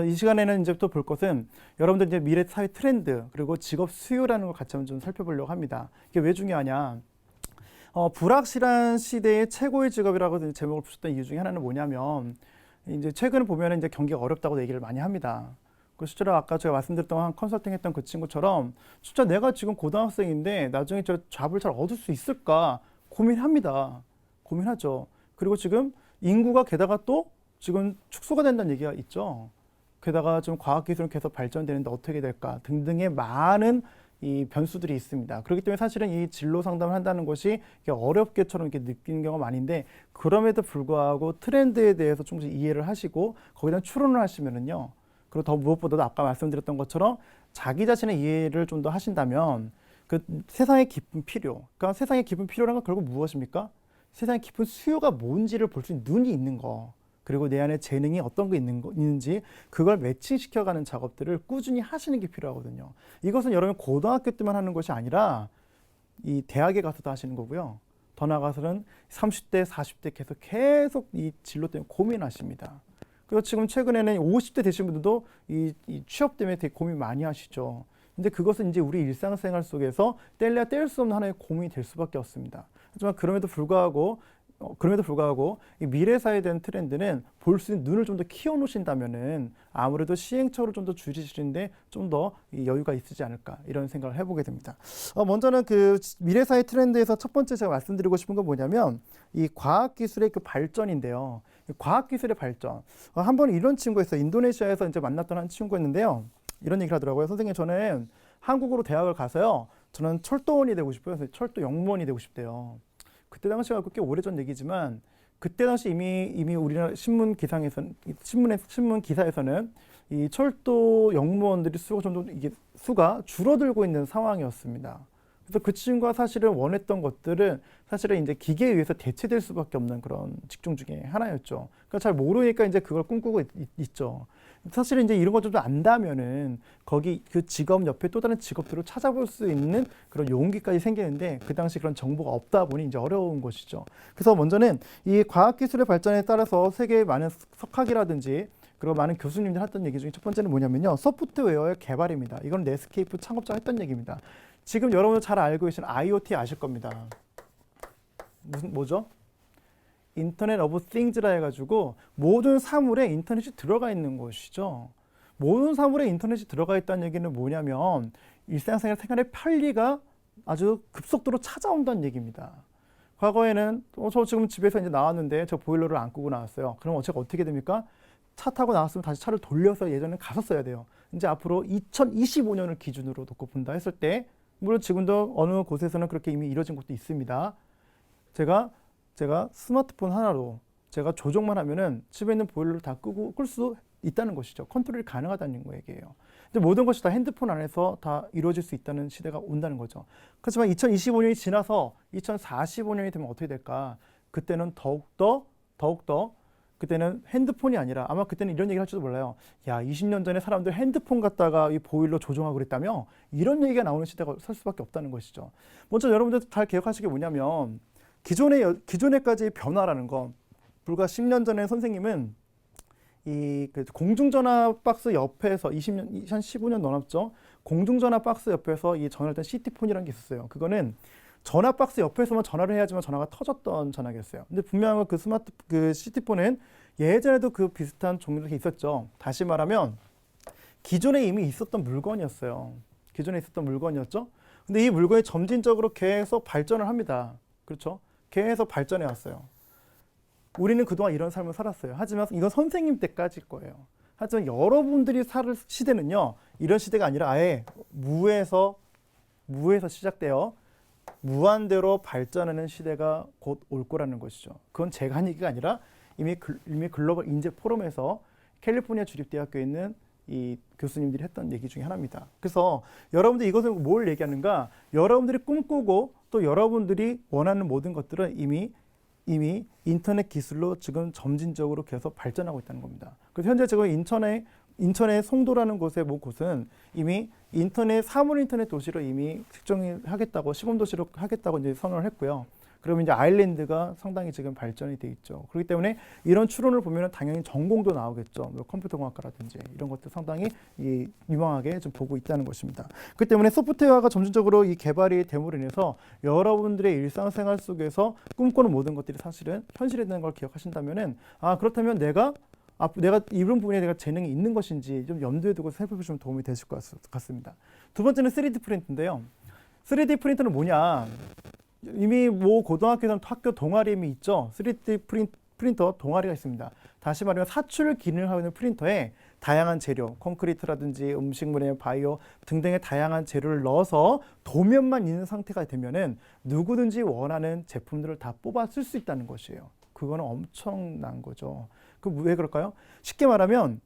이 시간에는 이제 또 볼 것은 여러분들 이제 미래 사회 트렌드 그리고 직업 수요라는 걸 같이 한번 좀 살펴보려고 합니다. 이게 왜 중요하냐? 불확실한 시대의 최고의 직업이라고 제목을 붙였던 이유 중에 하나는 뭐냐면 이제 최근에 보면은 이제 경기가 어렵다고 얘기를 많이 합니다. 그 실제로 아까 제가 말씀드렸던 한 컨설팅 했던 그 친구처럼 진짜 내가 지금 고등학생인데 나중에 저 잡을 잘 얻을 수 있을까 고민합니다. 고민하죠. 그리고 지금 인구가 게다가 또 지금 축소가 된다는 얘기가 있죠. 게다가 좀 과학기술은 계속 발전되는데 어떻게 될까 등등의 많은 이 변수들이 있습니다. 그렇기 때문에 사실은 이 진로 상담을 한다는 것이 어렵게처럼 이렇게 느끼는 경우가 많은데 그럼에도 불구하고 트렌드에 대해서 충분히 이해를 하시고 거기다 추론을 하시면은요. 그리고 더 무엇보다도 아까 말씀드렸던 것처럼 자기 자신의 이해를 좀 더 하신다면 그 세상의 깊은 필요, 그러니까 세상의 깊은 필요라는 건 결국 무엇입니까? 세상의 깊은 수요가 뭔지를 볼 수 있는 눈이 있는 거. 그리고 내 안에 재능이 어떤 게 있는지 그걸 매칭시켜가는 작업들을 꾸준히 하시는 게 필요하거든요. 이것은 여러분 고등학교 때만 하는 것이 아니라 이 대학에 가서도 하시는 거고요. 더 나아가서는 30대, 40대 계속 이 진로 때문에 고민하십니다. 그리고 지금 최근에는 50대 되신 분들도 이 취업 때문에 되게 고민 많이 하시죠. 근데 그것은 이제 우리 일상생활 속에서 뗄래야 뗄 수 없는 하나의 고민이 될 수밖에 없습니다. 하지만 그럼에도 불구하고 이 미래사회에 대한 트렌드는 볼 수 있는 눈을 좀 더 키워놓으신다면은 아무래도 시행착오를 좀 더 줄이시는데 좀 더 여유가 있으지 않을까 이런 생각을 해보게 됩니다. 먼저는 그 미래사회 트렌드에서 첫 번째 제가 말씀드리고 싶은 건 뭐냐면 이 과학기술의 그 발전인데요. 과학기술의 발전. 한번 이런 친구가 있어요. 인도네시아에서 이제 만났던 한 친구였는데요. 이런 얘기를 하더라고요. 선생님, 저는 한국으로 대학을 가서요. 저는 철도원이 되고 싶어요. 철도 영무원이 되고 싶대요. 그때 당시가 꽤 오래전 얘기지만 그때 당시 이미 우리나라 신문 기사에서는 이 철도 영무원들이 수가 줄어들고 있는 상황이었습니다. 그래서 그 친구가 사실은 원했던 것들은 사실은 이제 기계에 의해서 대체될 수밖에 없는 그런 직종 중에 하나였죠. 그러니까 잘 모르니까 이제 그걸 꿈꾸고 있죠. 사실은 이제 이런 것 좀 안다면은 거기 그 직업 옆에 또 다른 직업들을 찾아볼 수 있는 그런 용기까지 생기는데 그 당시 그런 정보가 없다 보니 이제 어려운 것이죠. 그래서 먼저는 이 과학기술의 발전에 따라서 세계의 많은 석학이라든지 그리고 많은 교수님들 했던 얘기 중에 첫 번째는 뭐냐면요. 소프트웨어의 개발입니다. 이건 넷스케이프 창업자가 했던 얘기입니다. 지금 여러분 잘 알고 계신 IoT 아실 겁니다. 뭐죠? 인터넷 오브 띵즈라 해가지고 모든 사물에 인터넷이 들어가 있는 것이죠. 모든 사물에 인터넷이 들어가 있다는 얘기는 뭐냐면 생활의 편리가 아주 급속도로 찾아온다는 얘기입니다. 과거에는 저 지금 집에서 이제 나왔는데 저 보일러를 안 끄고 나왔어요. 그럼 제가 어떻게 됩니까? 차 타고 나왔으면 다시 차를 돌려서 예전에 갔었어야 돼요. 이제 앞으로 2025년을 기준으로 놓고 본다 했을 때 물론 지금도 어느 곳에서는 그렇게 이미 이루어진 곳도 있습니다. 제가 스마트폰 하나로 제가 조정만 하면은 집에 있는 보일러를 다 끄고 끌 수 있다는 것이죠. 컨트롤이 가능하다는 얘기예요. 근데 모든 것이 다 핸드폰 안에서 다 이루어질 수 있다는 시대가 온다는 거죠. 그렇지만 2025년이 지나서 2045년이 되면 어떻게 될까? 그때는 더욱더 그때는 핸드폰이 아니라 아마 그때는 이런 얘기를 할지도 몰라요. 야, 20년 전에 사람들 핸드폰 갖다가 이 보일러 조종하고 그랬다며? 이런 얘기가 나오는 시대가 설 수밖에 없다는 것이죠. 먼저 여러분들 잘 기억하시게 뭐냐면 기존에까지의 변화라는 거 불과 10년 전에 선생님은 그 공중전화 박스 옆에서 2015년 넘었죠. 공중전화 박스 옆에서 이 전화를 던 시티폰이라는 게 있었어요. 그거는 전화 박스 옆에서만 전화를 해야지만 전화가 터졌던 전화기였어요. 근데 분명한 그 시티폰은 예전에도 그 비슷한 종류가 있었죠. 다시 말하면 기존에 이미 있었던 물건이었어요. 기존에 있었던 물건이었죠. 근데 이 물건이 점진적으로 계속 발전을 합니다. 그렇죠? 계속 발전해 왔어요. 우리는 그동안 이런 삶을 살았어요. 하지만 이건 선생님 때까지일 거예요. 하지만 여러분들이 살 시대는요. 이런 시대가 아니라 아예 무에서 시작되어 무한대로 발전하는 시대가 곧 올 거라는 것이죠. 그건 제가 한 얘기가 아니라 이미 글로벌 인재 포럼에서 캘리포니아 주립대학교에 있는 이 교수님들이 했던 얘기 중에 하나입니다. 그래서 여러분들이 이것을 뭘 얘기하는가? 여러분들이 꿈꾸고 또 여러분들이 원하는 모든 것들은 이미 인터넷 기술로 지금 점진적으로 계속 발전하고 있다는 겁니다. 그래서 현재 지금 인천에 인천의 송도라는 곳의 모 곳은 이미 사물 인터넷 도시로 이미 측정을 하겠다고, 시범 도시로 하겠다고 이제 선언을 했고요. 그러면 이제 아일랜드가 상당히 지금 발전이 돼 있죠. 그렇기 때문에 이런 추론을 보면 당연히 전공도 나오겠죠. 뭐 컴퓨터공학과라든지 이런 것들 상당히 유망하게 좀 보고 있다는 것입니다. 그렇기 때문에 소프트웨어가 점진적으로 이 개발이 됨으로 인해서 여러분들의 일상생활 속에서 꿈꾸는 모든 것들이 사실은 현실이 되는 걸 기억하신다면은, 그렇다면 내가 이런 부분에 내가 재능이 있는 것인지 좀 염두에 두고 살펴보시면 도움이 되실 것 같습니다. 두 번째는 3D 프린터인데요. 3D 프린터는 뭐냐? 이미 뭐 고등학교나 학교 동아리에 이미 있죠. 3D 프린터 동아리가 있습니다. 다시 말하면 사출 기능을 하고 있는 프린터에 다양한 재료, 콘크리트라든지 음식물의 바이오 등등의 다양한 재료를 넣어서 도면만 있는 상태가 되면은 누구든지 원하는 제품들을 다 뽑아 쓸 수 있다는 것이에요. 그거는 엄청난 거죠. 왜 그럴까요? 쉽게 말하면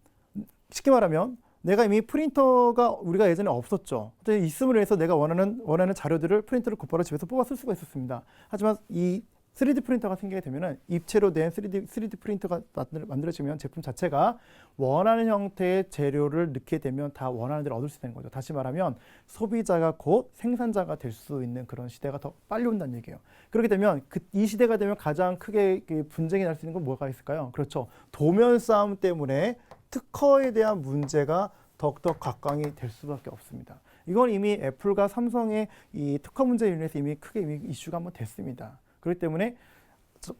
내가 이미 프린터가 우리가 예전에 없었죠. 있음으로 해서 내가 원하는 자료들을 프린터를 곧바로 집에서 뽑아 쓸 수가 있었습니다. 하지만 이 3D 프린터가 생기게 되면은 입체로 된 3D 프린터가 만들어지면 제품 자체가 원하는 형태의 재료를 넣게 되면 다 원하는 대로 얻을 수 있는 거죠. 다시 말하면 소비자가 곧 생산자가 될 수 있는 그런 시대가 더 빨리 온다는 얘기예요. 그렇게 되면 이 시대가 되면 가장 크게 분쟁이 날 수 있는 건 뭐가 있을까요? 그렇죠. 도면 싸움 때문에 특허에 대한 문제가 더욱더 각광이 될 수밖에 없습니다. 이건 이미 애플과 삼성의 이 특허 문제로 인해서 이미 크게 이슈가 한번 됐습니다. 그렇기 때문에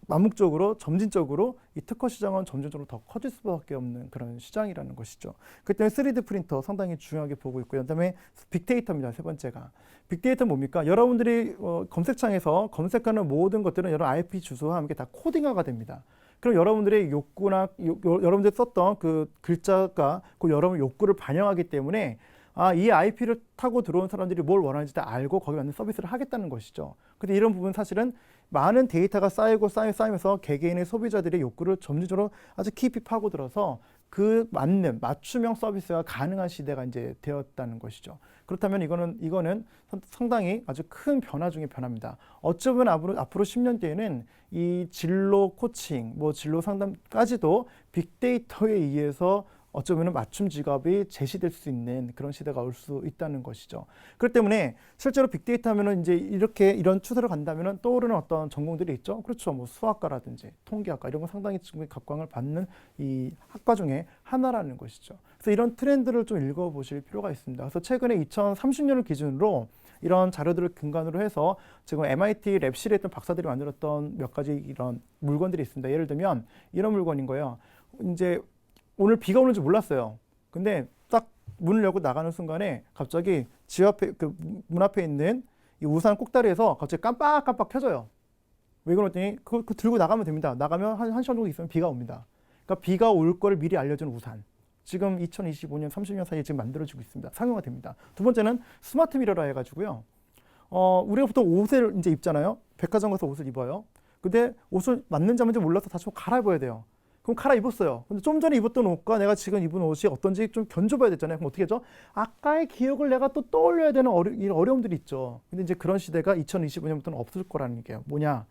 암묵적으로 점진적으로 이 특허 시장은 점진적으로 더 커질 수밖에 없는 그런 시장이라는 것이죠. 그렇기 때문에 3D 프린터 상당히 중요하게 보고 있고요. 그다음에 빅데이터입니다. 세 번째가. 빅데이터는 뭡니까? 여러분들이 검색창에서 검색하는 모든 것들은 여러 IP 주소와 함께 다 코딩화가 됩니다. 그럼 여러분들의 욕구나 여러분들이 썼던 그 글자가 그 여러분 욕구를 반영하기 때문에 이 IP를 타고 들어온 사람들이 뭘 원하는지 다 알고 거기에 맞는 서비스를 하겠다는 것이죠. 근데 이런 부분 사실은 많은 데이터가 쌓이면서 개개인의 소비자들의 욕구를 점진적으로 아주 깊이 파고들어서 그 맞는 맞춤형 서비스가 가능한 시대가 이제 되었다는 것이죠. 그렇다면 이거는 상당히 아주 큰 변화 중의 변화입니다. 어쩌면 앞으로 10년 뒤에는 이 진로 코칭, 진로 상담까지도 빅데이터에 의해서 어쩌면 맞춤 직업이 제시될 수 있는 그런 시대가 올 수 있다는 것이죠. 그렇기 때문에 실제로 빅데이터 하면은 이제 이런 추세로 간다면은 떠오르는 어떤 전공들이 있죠. 그렇죠. 수학과라든지 통계학과 이런 거 상당히 지금 각광을 받는 이 학과 중에 하나라는 것이죠. 그래서 이런 트렌드를 좀 읽어보실 필요가 있습니다. 그래서 최근에 2030년을 기준으로 이런 자료들을 근간으로 해서 지금 MIT 랩실에 있던 박사들이 만들었던 몇 가지 이런 물건들이 있습니다. 예를 들면 이런 물건인 거예요. 이제 오늘 비가 오는 줄 몰랐어요. 근데 딱 문을 열고 나가는 순간에 갑자기 집 앞에 문 앞에 있는 이 우산 꼭다리에서 갑자기 깜빡깜빡 켜져요. 왜 그러더니 그거 들고 나가면 됩니다. 나가면 한 시간 정도 있으면 비가 옵니다. 그러니까 비가 올 걸 미리 알려주는 우산. 지금 2025년, 30년 사이에 지금 만들어지고 있습니다. 상용화 됩니다. 두 번째는 스마트 미러라 해가지고요. 우리가 보통 옷을 이제 입잖아요. 백화점 가서 옷을 입어요. 근데 옷을 맞는지 안 맞는지 몰라서 다시 갈아입어야 돼요. 그럼 갈아입었어요. 근데 좀 전에 입었던 옷과 내가 지금 입은 옷이 어떤지 좀 견줘봐야 되잖아요. 그럼 어떻게 하죠? 아까의 기억을 내가 또 떠올려야 되는 어려움들이 있죠. 근데 이제 그런 시대가 2025년부터는 없을 거라는 게 뭐냐?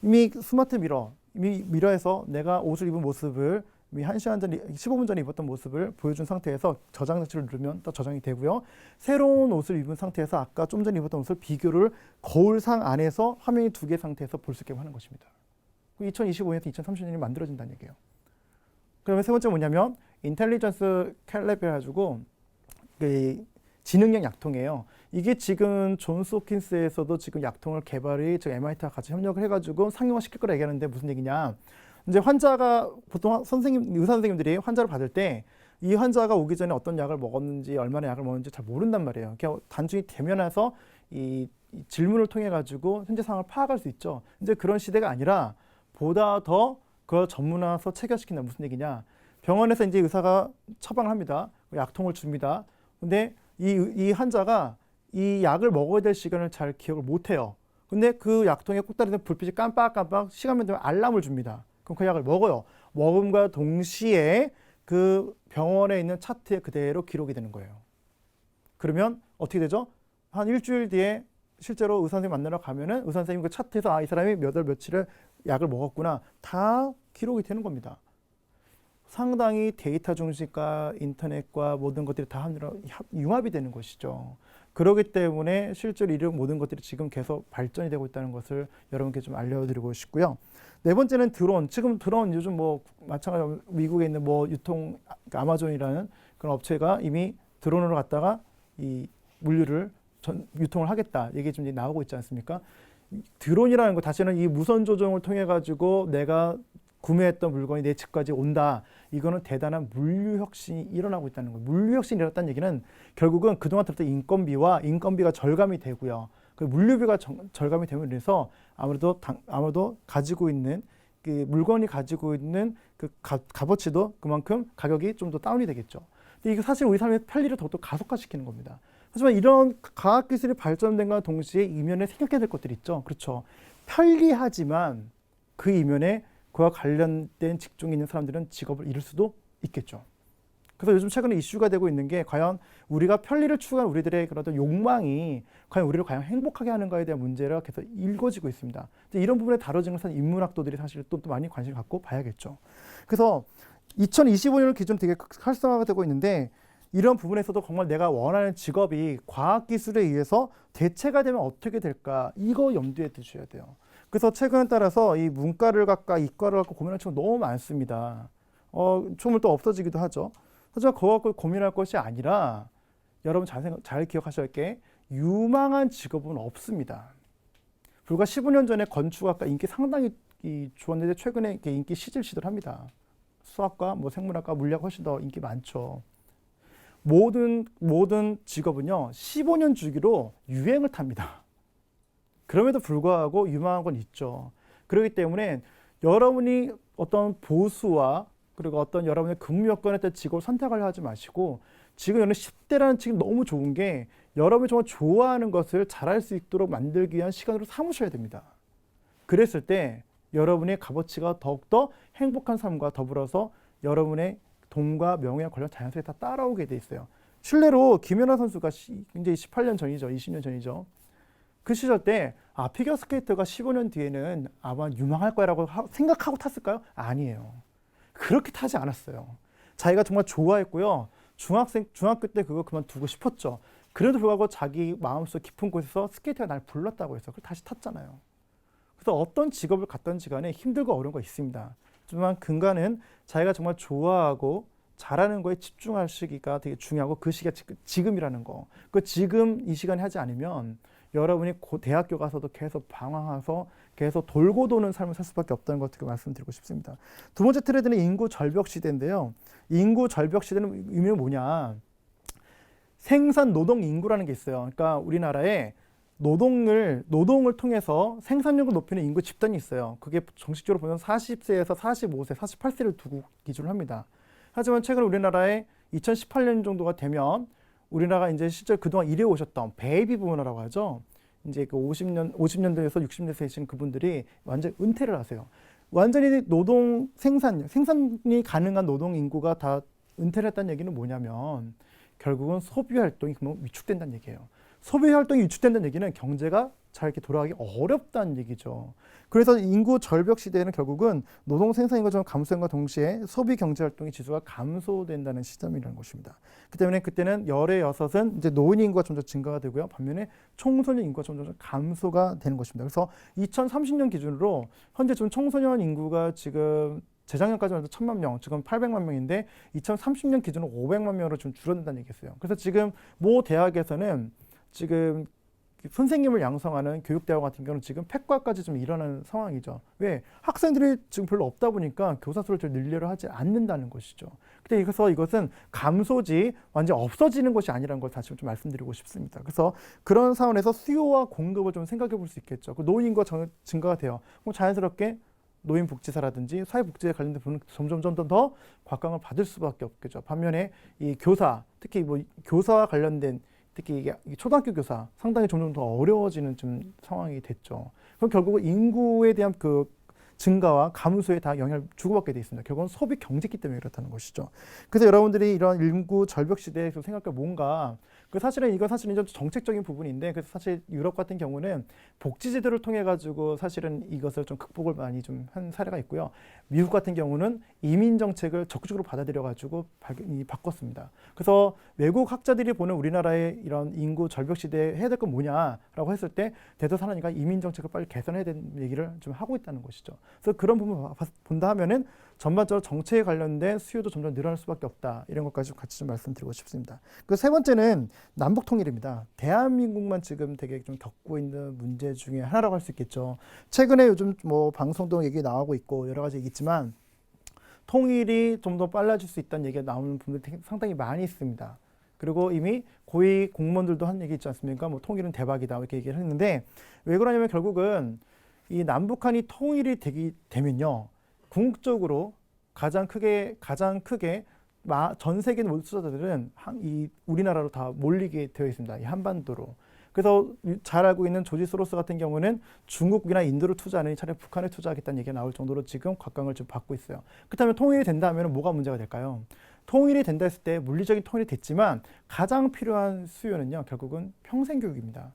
이미 스마트 미러, 이미 미러에서 내가 옷을 입은 모습을 이미 1시간 전, 15분 전에 입었던 모습을 보여준 상태에서 저장 장치를 누르면 또 저장이 되고요. 새로운 옷을 입은 상태에서 아까 좀 전에 입었던 옷을 비교를 거울상 안에서 화면이 2개 상태에서 볼 수 있게 하는 것입니다. 2025년에서 2030년이 만들어진다는 얘기예요. 그러면 세 번째 뭐냐면 인텔리전스 캘랩 해가지고 지능형 약통이에요. 이게 지금 존스 홉킨스에서도 지금 약통을 개발이 지금 MIT와 같이 협력을 해가지고 상용화 시킬 거라 얘기하는데 무슨 얘기냐? 이제 환자가 보통 의사 선생님들이 환자를 받을 때 이 환자가 오기 전에 어떤 약을 먹었는지 얼마나 약을 먹었는지 잘 모른단 말이에요. 그냥 단순히 대면해서 이 질문을 통해 가지고 현재 상황을 파악할 수 있죠. 이제 그런 시대가 아니라 보다 더 그걸 전문화해서 체결시킨다. 무슨 얘기냐? 병원에서 이제 의사가 처방을 합니다. 약통을 줍니다. 근데 이 환자가 이 약을 먹어야 될 시간을 잘 기억을 못 해요. 근데 그 약통에 꼭다리는 불빛이 깜빡깜빡 시간만 되면 알람을 줍니다. 그럼 그 약을 먹어요. 먹음과 동시에 그 병원에 있는 차트에 그대로 기록이 되는 거예요. 그러면 어떻게 되죠? 한 일주일 뒤에 실제로 의사 선생님 만나러 가면은 의사 선생님 그 차트에서 이 사람이 몇 월 며칠에 약을 먹었구나 다 기록이 되는 겁니다. 상당히 데이터 중심과 인터넷과 모든 것들이 다 하느라 융합이 되는 것이죠. 그렇기 때문에 실제로 이런 모든 것들이 지금 계속 발전이 되고 있다는 것을 여러분께 좀 알려드리고 싶고요. 네 번째는 드론. 지금 드론 요즘 뭐 마찬가지로 미국에 있는 뭐 유통 아마존이라는 그런 업체가 이미 드론으로 갖다가 이 물류를 유통을 하겠다 얘기 좀 나오고 있지 않습니까? 드론이라는 거 다시는 이 무선 조종을 통해 가지고 내가 구매했던 물건이 내 집까지 온다. 이거는 대단한 물류 혁신이 일어나고 있다는 거예요. 물류 혁신이 일어났다는 얘기는 결국은 그동안 들었던 인건비가 절감이 되고요. 그 물류비가 절감이 됨으로 인해서 아무래도 가지고 있는 그 물건이 가지고 있는 그 값어치도 그만큼 가격이 좀 더 다운이 되겠죠. 근데 이게 사실 우리 삶의 편리를 더욱더 가속화시키는 겁니다. 하지만 이런 과학기술이 발전된과 동시에 이면에 생각해야 될 것들이 있죠. 그렇죠. 편리하지만 그 이면에 그와 관련된 직종에 있는 사람들은 직업을 잃을 수도 있겠죠. 그래서 요즘 최근에 이슈가 되고 있는 게 과연 우리가 편리를 추구하는 우리들의 그런 욕망이 과연 우리를 과연 행복하게 하는가에 대한 문제가 계속 일궈지고 있습니다. 이런 부분에 다뤄지는 인문학도들이 사실 또 많이 관심을 갖고 봐야겠죠. 그래서 2025년을 기준으로 되게 활성화가 되고 있는데 이런 부분에서도 정말 내가 원하는 직업이 과학기술에 의해서 대체가 되면 어떻게 될까 이거 염두에 두셔야 돼요. 그래서 최근에 따라서 이 문과를 갈까 이과를 갈까 고민하는 친구가 너무 많습니다. 처음에 또 없어지기도 하죠. 하지만 그거 갖고 고민할 것이 아니라 여러분 잘 기억하셔야 할 게 유망한 직업은 없습니다. 불과 15년 전에 건축학과 인기 상당히 좋았는데 최근에 인기 시들시들합니다. 수학과, 뭐 생물학과, 물리학 훨씬 더 인기 많죠. 모든 직업은요 15년 주기로 유행을 탑니다. 그럼에도 불구하고 유망한 건 있죠. 그렇기 때문에 여러분이 어떤 보수와 그리고 어떤 여러분의 근무 여건에 따른 직업을 선택을 하지 마시고 지금 여러분 10대라는 지금 너무 좋은 게 여러분이 정말 좋아하는 것을 잘할 수 있도록 만들기 위한 시간으로 삼으셔야 됩니다. 그랬을 때 여러분의 값어치가 더욱더 행복한 삶과 더불어서 여러분의 돈과 명예와 관련 자연스레 다 따라오게 돼 있어요. 실례로 김연아 선수가 이제 18년 전이죠. 20년 전이죠. 그 시절 때 피겨스케이터가 15년 뒤에는 아마 유망할 거라고 생각하고 탔을까요? 아니에요. 그렇게 타지 않았어요. 자기가 정말 좋아했고요. 중학교 때 그거 그만두고 싶었죠. 그래도 불구하고 자기 마음속 깊은 곳에서 스케이트가 날 불렀다고 해서 그걸 다시 탔잖아요. 그래서 어떤 직업을 갖든지 간에 힘들고 어려운 거 있습니다. 하지만 근간은 자기가 정말 좋아하고 잘하는 거에 집중할 시기가 되게 중요하고 그 시기가 지금이라는 거. 그 지금 이 시간에 하지 않으면 여러분이 대학교 가서도 계속 방황해서 계속 돌고 도는 삶을 살 수밖에 없다는 것 어떻게 말씀드리고 싶습니다. 두 번째 트렌드는 인구 절벽 시대인데요. 인구 절벽 시대는 의미는 뭐냐? 생산 노동 인구라는 게 있어요. 그러니까 우리나라에 노동을 통해서 생산력을 높이는 인구 집단이 있어요. 그게 정식적으로 보면 40세에서 45세, 48세를 두고 기준을 합니다. 하지만 최근 우리나라에 2018년 정도가 되면 우리나라가 이제 실제 그동안 일해 오셨던 베이비 부모라고 하죠. 이제 그 50년대에서 60년대이신 그분들이 완전히 은퇴를 하세요. 완전히 생산이 가능한 노동 인구가 다 은퇴를 했다는 얘기는 뭐냐면 결국은 소비 활동이 위축된다는 얘기예요. 소비 활동이 위축된다는 얘기는 경제가 잘 이렇게 돌아가기 어렵다는 얘기죠. 그래서 인구 절벽 시대에는 결국은 노동 생산 인구가 감소함과 동시에 소비 경제 활동의 지수가 감소된다는 시점이라는 것입니다. 그 때문에 그때는 열의 여섯은 이제 노인 인구가 점점 증가가 되고요. 반면에 청소년 인구가 점점 감소가 되는 것입니다. 그래서 2030년 기준으로 현재 지금 청소년 인구가 지금 재작년까지만 해도 1,000만 명, 지금 800만 명인데 2030년 기준으로 500만 명으로 좀 줄어든다는 얘기였어요. 그래서 지금 모 대학에서는 지금 선생님을 양성하는 교육대학 같은 경우는 지금 폐과까지 좀 일어나는 상황이죠. 왜? 학생들이 지금 별로 없다 보니까 교사 수를 좀 늘려를 하지 않는다는 것이죠. 그래서 이것은 감소지 완전 없어지는 것이 아니라는 걸 다시 좀 말씀드리고 싶습니다. 그래서 그런 상황에서 수요와 공급을 좀 생각해 볼 수 있겠죠. 그 노인 인구가 증가가 돼요. 그럼 자연스럽게 노인복지사라든지 사회복지에 관련된 부분은 점점 더 곽강을 받을 수밖에 없겠죠. 반면에 이 교사, 특히 뭐 교사와 관련된 특히 이게 초등학교 교사 상당히 점점 더 어려워지는 좀 상황이 됐죠. 그럼 결국은 인구에 대한 그 증가와 감소에 다 영향을 주고받게 돼 있습니다. 결국은 소비 경제기 때문에 그렇다는 것이죠. 그래서 여러분들이 이런 인구 절벽 시대에서 생각할 뭔가 그 사실은 이건 사실은 좀 정책적인 부분인데, 그래서 사실 유럽 같은 경우는 복지제도를 통해 가지고 사실은 이것을 좀 극복을 많이 좀 한 사례가 있고요. 미국 같은 경우는 이민 정책을 적극적으로 받아들여 가지고 바꿨습니다. 그래서 외국 학자들이 보는 우리나라의 이런 인구 절벽 시대에 해야 될 건 뭐냐라고 했을 때 대도사나니가 이민 정책을 빨리 개선해야 되는 얘기를 좀 하고 있다는 것이죠. 그래서 그런 부분 본다 하면은 전반적으로 정책에 관련된 수요도 점점 늘어날 수밖에 없다. 이런 것까지 같이 좀 말씀드리고 싶습니다. 그 세 번째는 남북 통일입니다. 대한민국만 지금 되게 좀 겪고 있는 문제 중에 하나라고 할 수 있겠죠. 최근에 요즘 뭐 방송도 얘기 나오고 있고 여러 가지 얘기있지만 통일이 좀 더 빨라질 수 있다는 얘기가 나오는 분들이 상당히 많이 있습니다. 그리고 이미 고위 공무원들도 한 얘기 있지 않습니까? 뭐 통일은 대박이다 이렇게 얘기를 했는데, 왜 그러냐면 결국은 이 남북한이 통일이 되면요, 궁극적으로 가장 크게 전 세계 모든 투자자들은 이 우리나라로 다 몰리게 되어 있습니다. 이 한반도로. 그래서 잘 알고 있는 조지 소로스 같은 경우는 중국이나 인도를 투자하는 차라리 북한에 투자하겠다는 얘기가 나올 정도로 지금 각광을 좀 받고 있어요. 그렇다면 통일이 된다 하면 뭐가 문제가 될까요? 통일이 된다 했을 때 물리적인 통일이 됐지만 가장 필요한 수요는요, 결국은 평생교육입니다.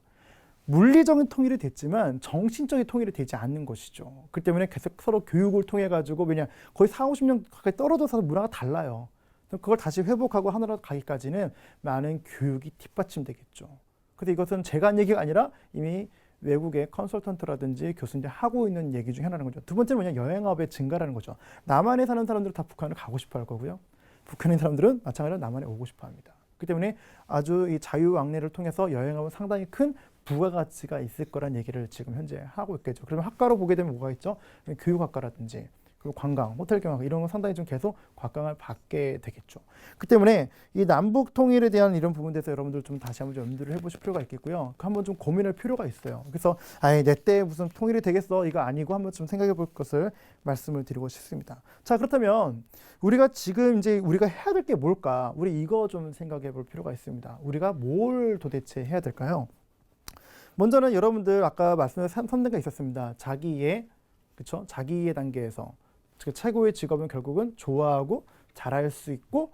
물리적인 통일이 됐지만 정신적인 통일이 되지 않는 것이죠. 그렇기 때문에 계속 서로 교육을 통해 가지고, 왜냐 거의 40~50년 가까이 떨어져서 문화가 달라요. 그걸 다시 회복하고 하나로 가기까지는 많은 교육이 뒷받침되겠죠. 그래서 이것은 제가 한 얘기가 아니라 이미 외국의 컨설턴트라든지 교수님들이 하고 있는 얘기 중에 하나라는 거죠. 두 번째는 뭐냐, 여행업의 증가라는 거죠. 남한에 사는 사람들은 다 북한을 가고 싶어 할 거고요. 북한에 있는 사람들은 마찬가지로 남한에 오고 싶어 합니다. 그렇기 때문에 아주 이 자유왕래를 통해서 여행업은 상당히 큰 부가가치가 있을 거란 얘기를 지금 현재 하고 있겠죠. 그러면 학과로 보게 되면 뭐가 있죠? 교육학과라든지 그리고 관광, 호텔 경영 이런 건 상당히 좀 계속 각광을 받게 되겠죠. 그 때문에 이 남북 통일에 대한 이런 부분에 대해서 여러분들 좀 다시 한번 좀 염두를 해보실 필요가 있겠고요. 한번 좀 고민할 필요가 있어요. 그래서 내 때 무슨 통일이 되겠어 이거 아니고 한번 좀 생각해 볼 것을 말씀을 드리고 싶습니다. 자, 그렇다면 우리가 지금 이제 우리가 해야 될 게 뭘까? 우리 이거 좀 생각해 볼 필요가 있습니다. 우리가 뭘 도대체 해야 될까요? 먼저는 여러분들 아까 말씀드린 3단계가 있었습니다. 자기의, 그렇죠? 자기의 단계에서 최고의 직업은 결국은 좋아하고 잘할 수 있고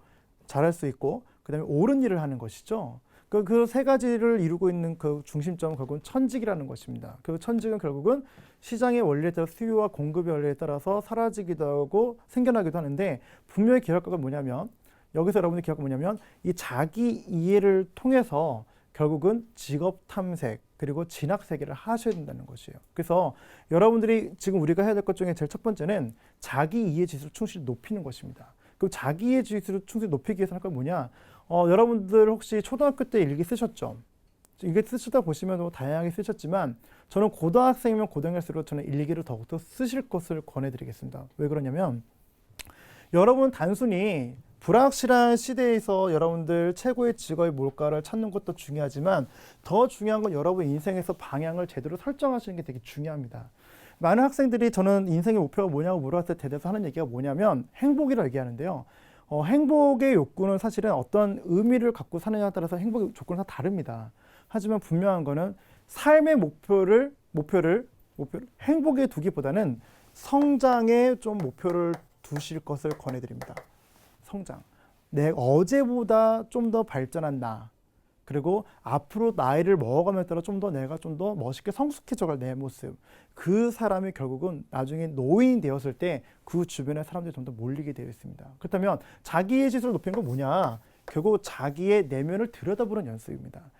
그다음에 옳은 일을 하는 것이죠. 그 세 가지를 이루고 있는 그 중심점은 결국은 천직이라는 것입니다. 그 천직은 결국은 시장의 원리에 따라 수요와 공급의 원리에 따라서 사라지기도 하고 생겨나기도 하는데, 분명히 기억할 건 뭐냐면, 여기서 여러분들 기억할 건 뭐냐면, 이 자기 이해를 통해서 결국은 직업 탐색 그리고 진학 세계를 하셔야 된다는 것이에요. 그래서 여러분들이 지금 우리가 해야 될 것 중에 제일 첫 번째는 자기 이해 지수를 충실히 높이는 것입니다. 그 자기 이해 지수를 충실히 높이기 위해서 할 건 뭐냐? 여러분들 혹시 초등학교 때 일기 쓰셨죠? 일기 쓰시다 보시면 뭐 다양하게 쓰셨지만, 저는 고등학생이면 고등학생일수록 저는 일기를 더욱더 쓰실 것을 권해드리겠습니다. 왜 그러냐면, 여러분 단순히 불확실한 시대에서 여러분들 최고의 직업이 뭘까를 찾는 것도 중요하지만, 더 중요한 건 여러분 인생에서 방향을 제대로 설정하시는 게 되게 중요합니다. 많은 학생들이 저는 인생의 목표가 뭐냐고 물어봤을 때 대해서 하는 얘기가 뭐냐면 행복이라고 얘기하는데요. 행복의 욕구는 사실은 어떤 의미를 갖고 사느냐에 따라서 행복의 조건은 다 다릅니다. 하지만 분명한 거는 삶의 목표를 행복에 두기보다는 성장에 좀 목표를 두실 것을 권해드립니다. 성장. 내 어제보다 좀 더 발전한 나, 그리고 앞으로 나이를 먹어가면서 따라 좀 더 내가 좀 더 멋있게 성숙해져갈 내 모습, 그 사람이 결국은 나중에 노인이 되었을 때 그 주변에 사람들이 좀 더 몰리게 되어 있습니다. 그렇다면 자기의 지수를 높이는 건 뭐냐? 결국 자기의 내면을 들여다보는 연습입니다.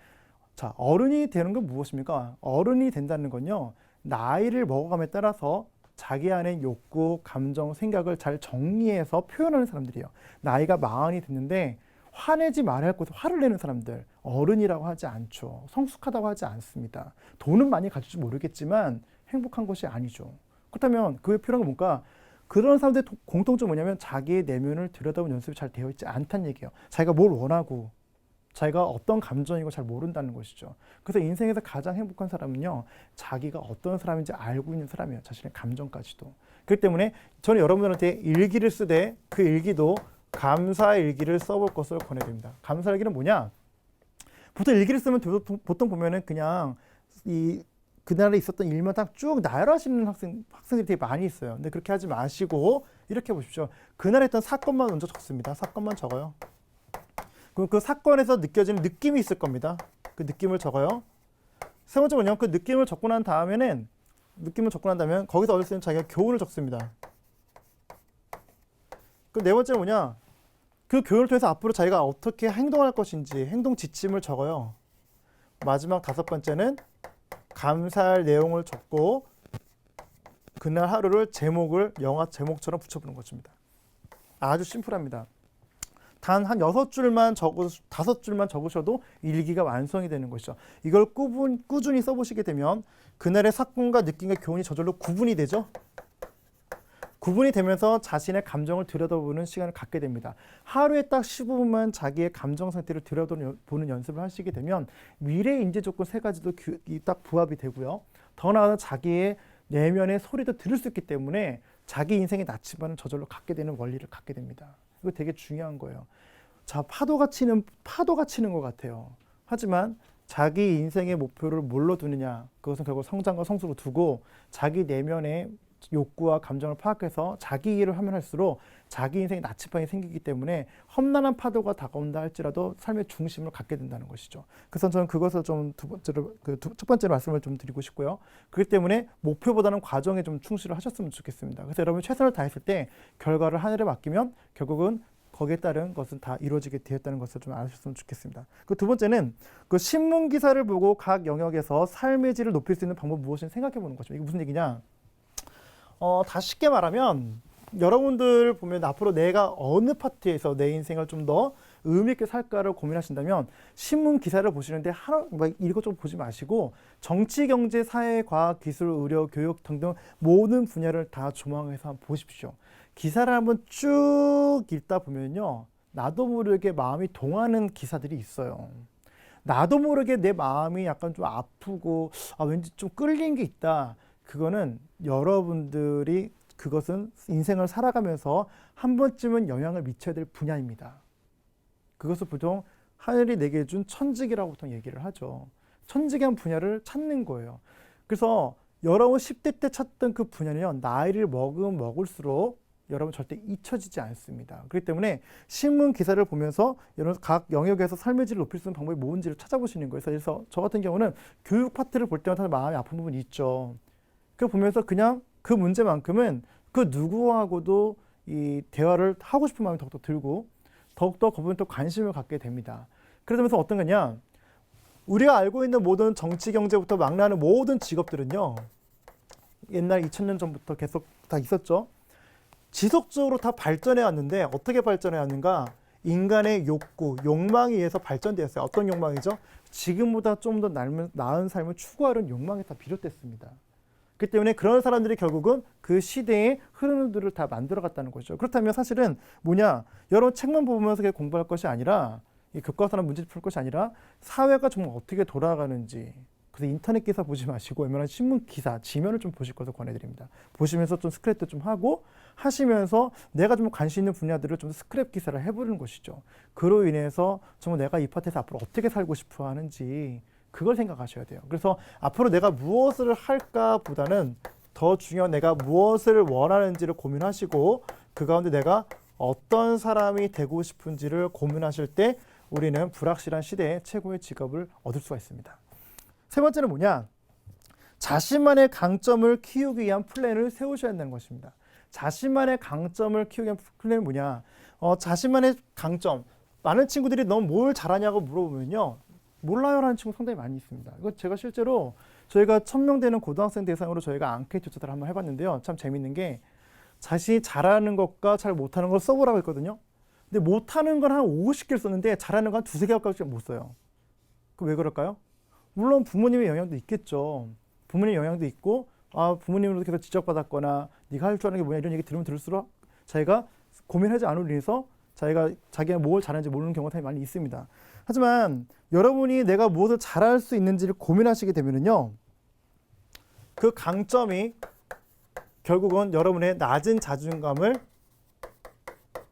자, 어른이 되는 건 무엇입니까? 어른이 된다는 건요, 나이를 먹어감에 따라서 자기 안의 욕구, 감정, 생각을 잘 정리해서 표현하는 사람들이에요. 나이가 40이 됐는데 화내지 말아야 할 곳에 화를 내는 사람들, 어른이라고 하지 않죠. 성숙하다고 하지 않습니다. 돈은 많이 가질지 모르겠지만 행복한 것이 아니죠. 그렇다면 그에 필요한 건 뭔가, 그런 사람들의 공통점이 뭐냐면 자기의 내면을 들여다보는 연습이 잘 되어 있지 않다는 얘기예요. 자기가 뭘 원하고 자기가 어떤 감정이고 잘 모른다는 것이죠. 그래서 인생에서 가장 행복한 사람은요, 자기가 어떤 사람인지 알고 있는 사람이에요. 자신의 감정까지도. 그렇기 때문에 저는 여러분들한테 일기를 쓰되 그 일기도 감사 일기를 써볼 것을 권해드립니다. 감사 일기는 뭐냐? 보통 일기를 쓰면 보통 보면은 그냥 그날에 있었던 일만 딱 쭉 나열하시는 학생들이 되게 많이 있어요. 근데 그렇게 하지 마시고 이렇게 보십시오. 그날 했던 사건만 먼저 적습니다. 사건만 적어요. 그럼 그 사건에서 느껴지는 느낌이 있을 겁니다. 그 느낌을 적어요. 세 번째 뭐냐면 그 느낌을 적고 난 다음에는 거기서 얻을 수 있는 자기가 교훈을 적습니다. 그 네 번째 뭐냐? 그 교훈을 통해서 앞으로 자기가 어떻게 행동할 것인지 행동 지침을 적어요. 마지막 다섯 번째는 감사할 내용을 적고 그날 하루를 제목을 영화 제목처럼 붙여보는 것입니다. 아주 심플합니다. 단 한 6줄만 적어 5줄만 적으셔도 일기가 완성이 되는 것이죠. 이걸 꾸준히 써보시게 되면 그날의 사건과 느낌과 교훈이 저절로 구분이 되죠. 구분이 되면서 자신의 감정을 들여다보는 시간을 갖게 됩니다. 하루에 딱 15분만 자기의 감정 상태를 들여다보는 연습을 하시게 되면 미래 인재 조건 3가지도 딱 부합이 되고요. 더 나아가 자기의 내면의 소리도 들을 수 있기 때문에 자기 인생의 나침반을 저절로 갖게 되는 원리를 갖게 됩니다. 이거 되게 중요한 거예요. 자, 파도가 치는 것 같아요. 하지만 자기 인생의 목표를 뭘로 두느냐, 그것은 결국 성장과 성수로 두고 자기 내면의 욕구와 감정을 파악해서 자기 일을 하면 할수록 자기 인생의 나침반이 생기기 때문에 험난한 파도가 다가온다 할지라도 삶의 중심을 갖게 된다는 것이죠. 그래서 저는 그것을 좀 첫 번째로 말씀을 좀 드리고 싶고요. 그렇기 때문에 목표보다는 과정에 좀 충실을 하셨으면 좋겠습니다. 그래서 여러분이 최선을 다했을 때 결과를 하늘에 맡기면 결국은 거기에 따른 것은 다 이루어지게 되었다는 것을 좀 아셨으면 좋겠습니다. 그 두 번째는 그 신문 기사를 보고 각 영역에서 삶의 질을 높일 수 있는 방법 무엇인지 생각해 보는 거죠. 이게 무슨 얘기냐? 다 쉽게 말하면 여러분들 보면 앞으로 내가 어느 파트에서 내 인생을 좀 더 의미 있게 살까를 고민하신다면 신문 기사를 보시는데 하루 이것저것 보지 마시고 정치, 경제, 사회, 과학, 기술, 의료, 교육 등등 모든 분야를 다 조망해서 한번 보십시오. 기사를 한번 쭉 읽다 보면요, 나도 모르게 마음이 동하는 기사들이 있어요. 나도 모르게 내 마음이 약간 좀 아프고 왠지 좀 끌린 게 있다. 그거는 여러분들이 그것은 인생을 살아가면서 한 번쯤은 영향을 미쳐야 될 분야입니다. 그것을 보통 하늘이 내게 준 천직이라고 보통 얘기를 하죠. 천직의 분야를 찾는 거예요. 그래서 여러분 10대 때 찾던 그 분야는요, 나이를 먹으면 먹을수록 여러분 절대 잊혀지지 않습니다. 그렇기 때문에 신문 기사를 보면서 여러분 각 영역에서 삶의 질을 높일 수 있는 방법이 뭔지를 찾아보시는 거예요. 그래서 저 같은 경우는 교육 파트를 볼 때마다 마음이 아픈 부분이 있죠. 그 보면서 그냥 그 문제만큼은 그 누구하고도 이 대화를 하고 싶은 마음이 더욱더 들고 더욱더 그 부분에 또 관심을 갖게 됩니다. 그러면서 어떤 거냐, 우리가 알고 있는 모든 정치, 경제부터 망라하는 모든 직업들은요, 옛날 2000년 전부터 계속 다 있었죠. 지속적으로 다 발전해 왔는데 어떻게 발전해 왔는가? 인간의 욕구, 욕망에 의해서 발전되었어요. 어떤 욕망이죠? 지금보다 좀 더 나은 삶을 추구하는 욕망이 다 비롯됐습니다. 그렇기 때문에 그런 사람들이 결국은 그 시대의 흐름들을 다 만들어갔다는 거죠. 그렇다면 사실은 뭐냐? 여러분 책만 보면서 공부할 것이 아니라, 이 교과서나 문제집 풀 것이 아니라 사회가 정말 어떻게 돌아가는지, 그래서 인터넷 기사 보지 마시고 웬만한 신문 기사, 지면을 좀 보실 것을 권해드립니다. 보시면서 좀 스크랩도 좀 하고 하시면서 내가 좀 관심 있는 분야들을 좀 스크랩 기사를 해보는 것이죠. 그로 인해서 정말 내가 이 파트에서 앞으로 어떻게 살고 싶어 하는지 그걸 생각하셔야 돼요. 그래서 앞으로 내가 무엇을 할까 보다는 더 중요한 내가 무엇을 원하는지를 고민하시고 그 가운데 내가 어떤 사람이 되고 싶은지를 고민하실 때 우리는 불확실한 시대에 최고의 직업을 얻을 수가 있습니다. 세 번째는 뭐냐? 자신만의 강점을 키우기 위한 플랜을 세우셔야 한다는 것입니다. 자신만의 강점을 키우기 위한 플랜은 뭐냐? 자신만의 강점. 많은 친구들이 너 뭘 잘하냐고 물어보면요, 몰라요라는 친구 상당히 많이 있습니다. 이거 제가 실제로 저희가 1000명 되는 고등학생 대상으로 저희가 앙케이트 조사를 한번 해봤는데요. 참 재밌는 게 자신이 잘하는 것과 잘 못하는 걸 써보라고 했거든요. 근데 못하는 건 한 50개를 썼는데 잘하는 건 한 2-3개밖에 못 써요. 그 왜 그럴까요? 물론 부모님의 영향도 있겠죠. 부모님의 영향도 있고, 부모님으로부터 계속 지적받았거나 네가 할 줄 아는 게 뭐냐 이런 얘기 들으면 들을수록 자기가 고민하지 않으로 인해서 자기가 뭘 잘하는지 모르는 경우가 많이 있습니다. 하지만 여러분이 내가 무엇을 잘할 수 있는지를 고민하시게 되면요, 그 강점이 결국은 여러분의 낮은 자존감을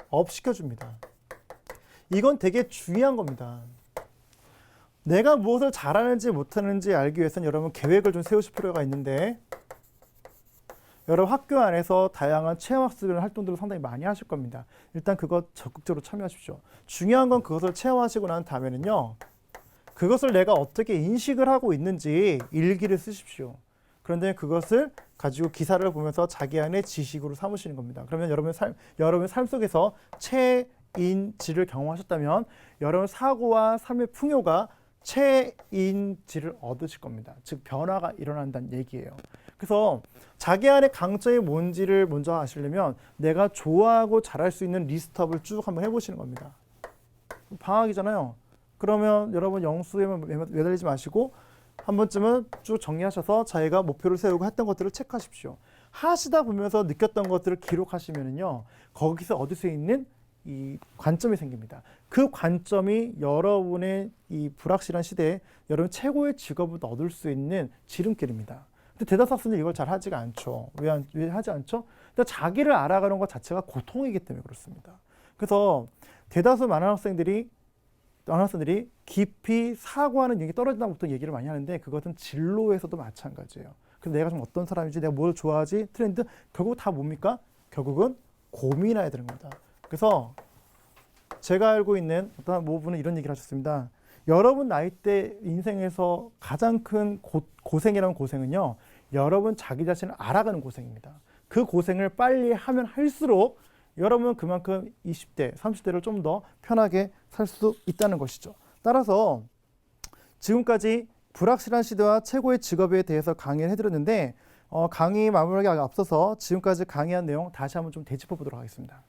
업시켜줍니다. 이건 되게 중요한 겁니다. 내가 무엇을 잘하는지 못하는지 알기 위해서는 여러분 계획을 좀 세우실 필요가 있는데, 여러 학교 안에서 다양한 체험학습 활동들을 상당히 많이 하실 겁니다. 일단 그것 적극적으로 참여하십시오. 중요한 건 그것을 체험하시고 난 다음에는요. 그것을 내가 어떻게 인식을 하고 있는지 일기를 쓰십시오. 그런데 그것을 가지고 기사를 보면서 자기 안에 지식으로 삼으시는 겁니다. 그러면 여러분의 삶 속에서 체인지를 경험하셨다면 여러분 사고와 삶의 풍요가 체인지를 얻으실 겁니다. 즉 변화가 일어난다는 얘기예요. 그래서 자기 안에 강점이 뭔지를 먼저 아시려면 내가 좋아하고 잘할 수 있는 리스트업을 쭉 한번 해보시는 겁니다. 방학이잖아요. 그러면 여러분 영수에만 매달리지 마시고 한 번쯤은 쭉 정리하셔서 자기가 목표를 세우고 했던 것들을 체크하십시오. 하시다 보면서 느꼈던 것들을 기록하시면은요, 거기서 얻을 수 있는 이 관점이 생깁니다. 그 관점이 여러분의 이 불확실한 시대에 여러분 최고의 직업을 얻을 수 있는 지름길입니다. 근데 대다수 학생들이 이걸 잘 하지가 않죠. 왜 하지 않죠? 근데 자기를 알아가는 것 자체가 고통이기 때문에 그렇습니다. 그래서 대다수 많은 학생들이 깊이 사고하는 능력이 떨어진다고 보통 얘기를 많이 하는데 그것은 진로에서도 마찬가지예요. 그래서 내가 좀 어떤 사람인지, 내가 뭘 좋아하지, 트렌드, 결국 다 뭡니까? 결국은 고민해야 되는 겁니다. 그래서 제가 알고 있는 어떤 모분은 이런 얘기를 하셨습니다. 여러분 나이대 인생에서 가장 큰 고생이라는 고생은요, 여러분 자기 자신을 알아가는 고생입니다. 그 고생을 빨리 하면 할수록 여러분은 그만큼 20대, 30대를 좀 더 편하게 살 수 있다는 것이죠. 따라서 지금까지 불확실한 시대와 최고의 직업에 대해서 강의를 해드렸는데 강의 마무리하기 앞서서 지금까지 강의한 내용 다시 한번 좀 되짚어 보도록 하겠습니다.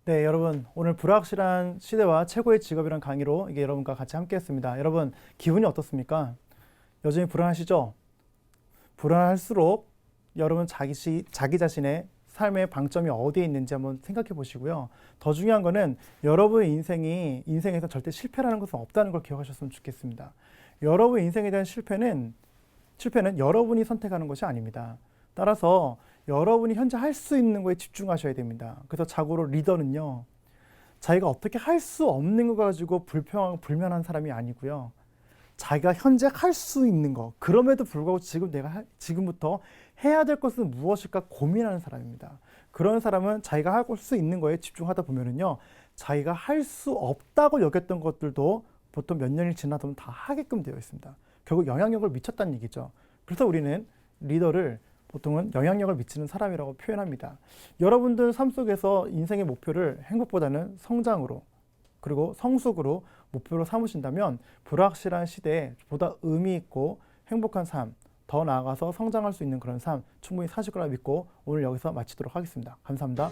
네, 여러분 오늘 불확실한 시대와 최고의 직업이란 강의로 이게 여러분과 같이 함께했습니다. 여러분 기분이 어떻습니까? 여전히 불안하시죠? 불안할수록 여러분 자기 자신의 삶의 방점이 어디에 있는지 한번 생각해 보시고요. 더 중요한 거는 여러분의 인생에서 절대 실패라는 것은 없다는 걸 기억하셨으면 좋겠습니다. 여러분의 인생에 대한 실패는 여러분이 선택하는 것이 아닙니다. 따라서 여러분이 현재 할 수 있는 거에 집중하셔야 됩니다. 그래서 자고로 리더는요, 자기가 어떻게 할 수 없는 거 가지고 불면한 사람이 아니고요. 자기가 현재 할 수 있는 거, 그럼에도 불구하고 지금부터 해야 될 것은 무엇일까 고민하는 사람입니다. 그런 사람은 자기가 할 수 있는 거에 집중하다 보면은요, 자기가 할 수 없다고 여겼던 것들도 보통 몇 년이 지나다 보면 다 하게끔 되어 있습니다. 결국 영향력을 미쳤다는 얘기죠. 그래서 우리는 리더를 보통은 영향력을 미치는 사람이라고 표현합니다. 여러분들 삶 속에서 인생의 목표를 행복보다는 성장으로 그리고 성숙으로 목표로 삼으신다면 불확실한 시대에 보다 의미 있고 행복한 삶, 더 나아가서 성장할 수 있는 그런 삶 충분히 사실 거라 믿고 오늘 여기서 마치도록 하겠습니다. 감사합니다.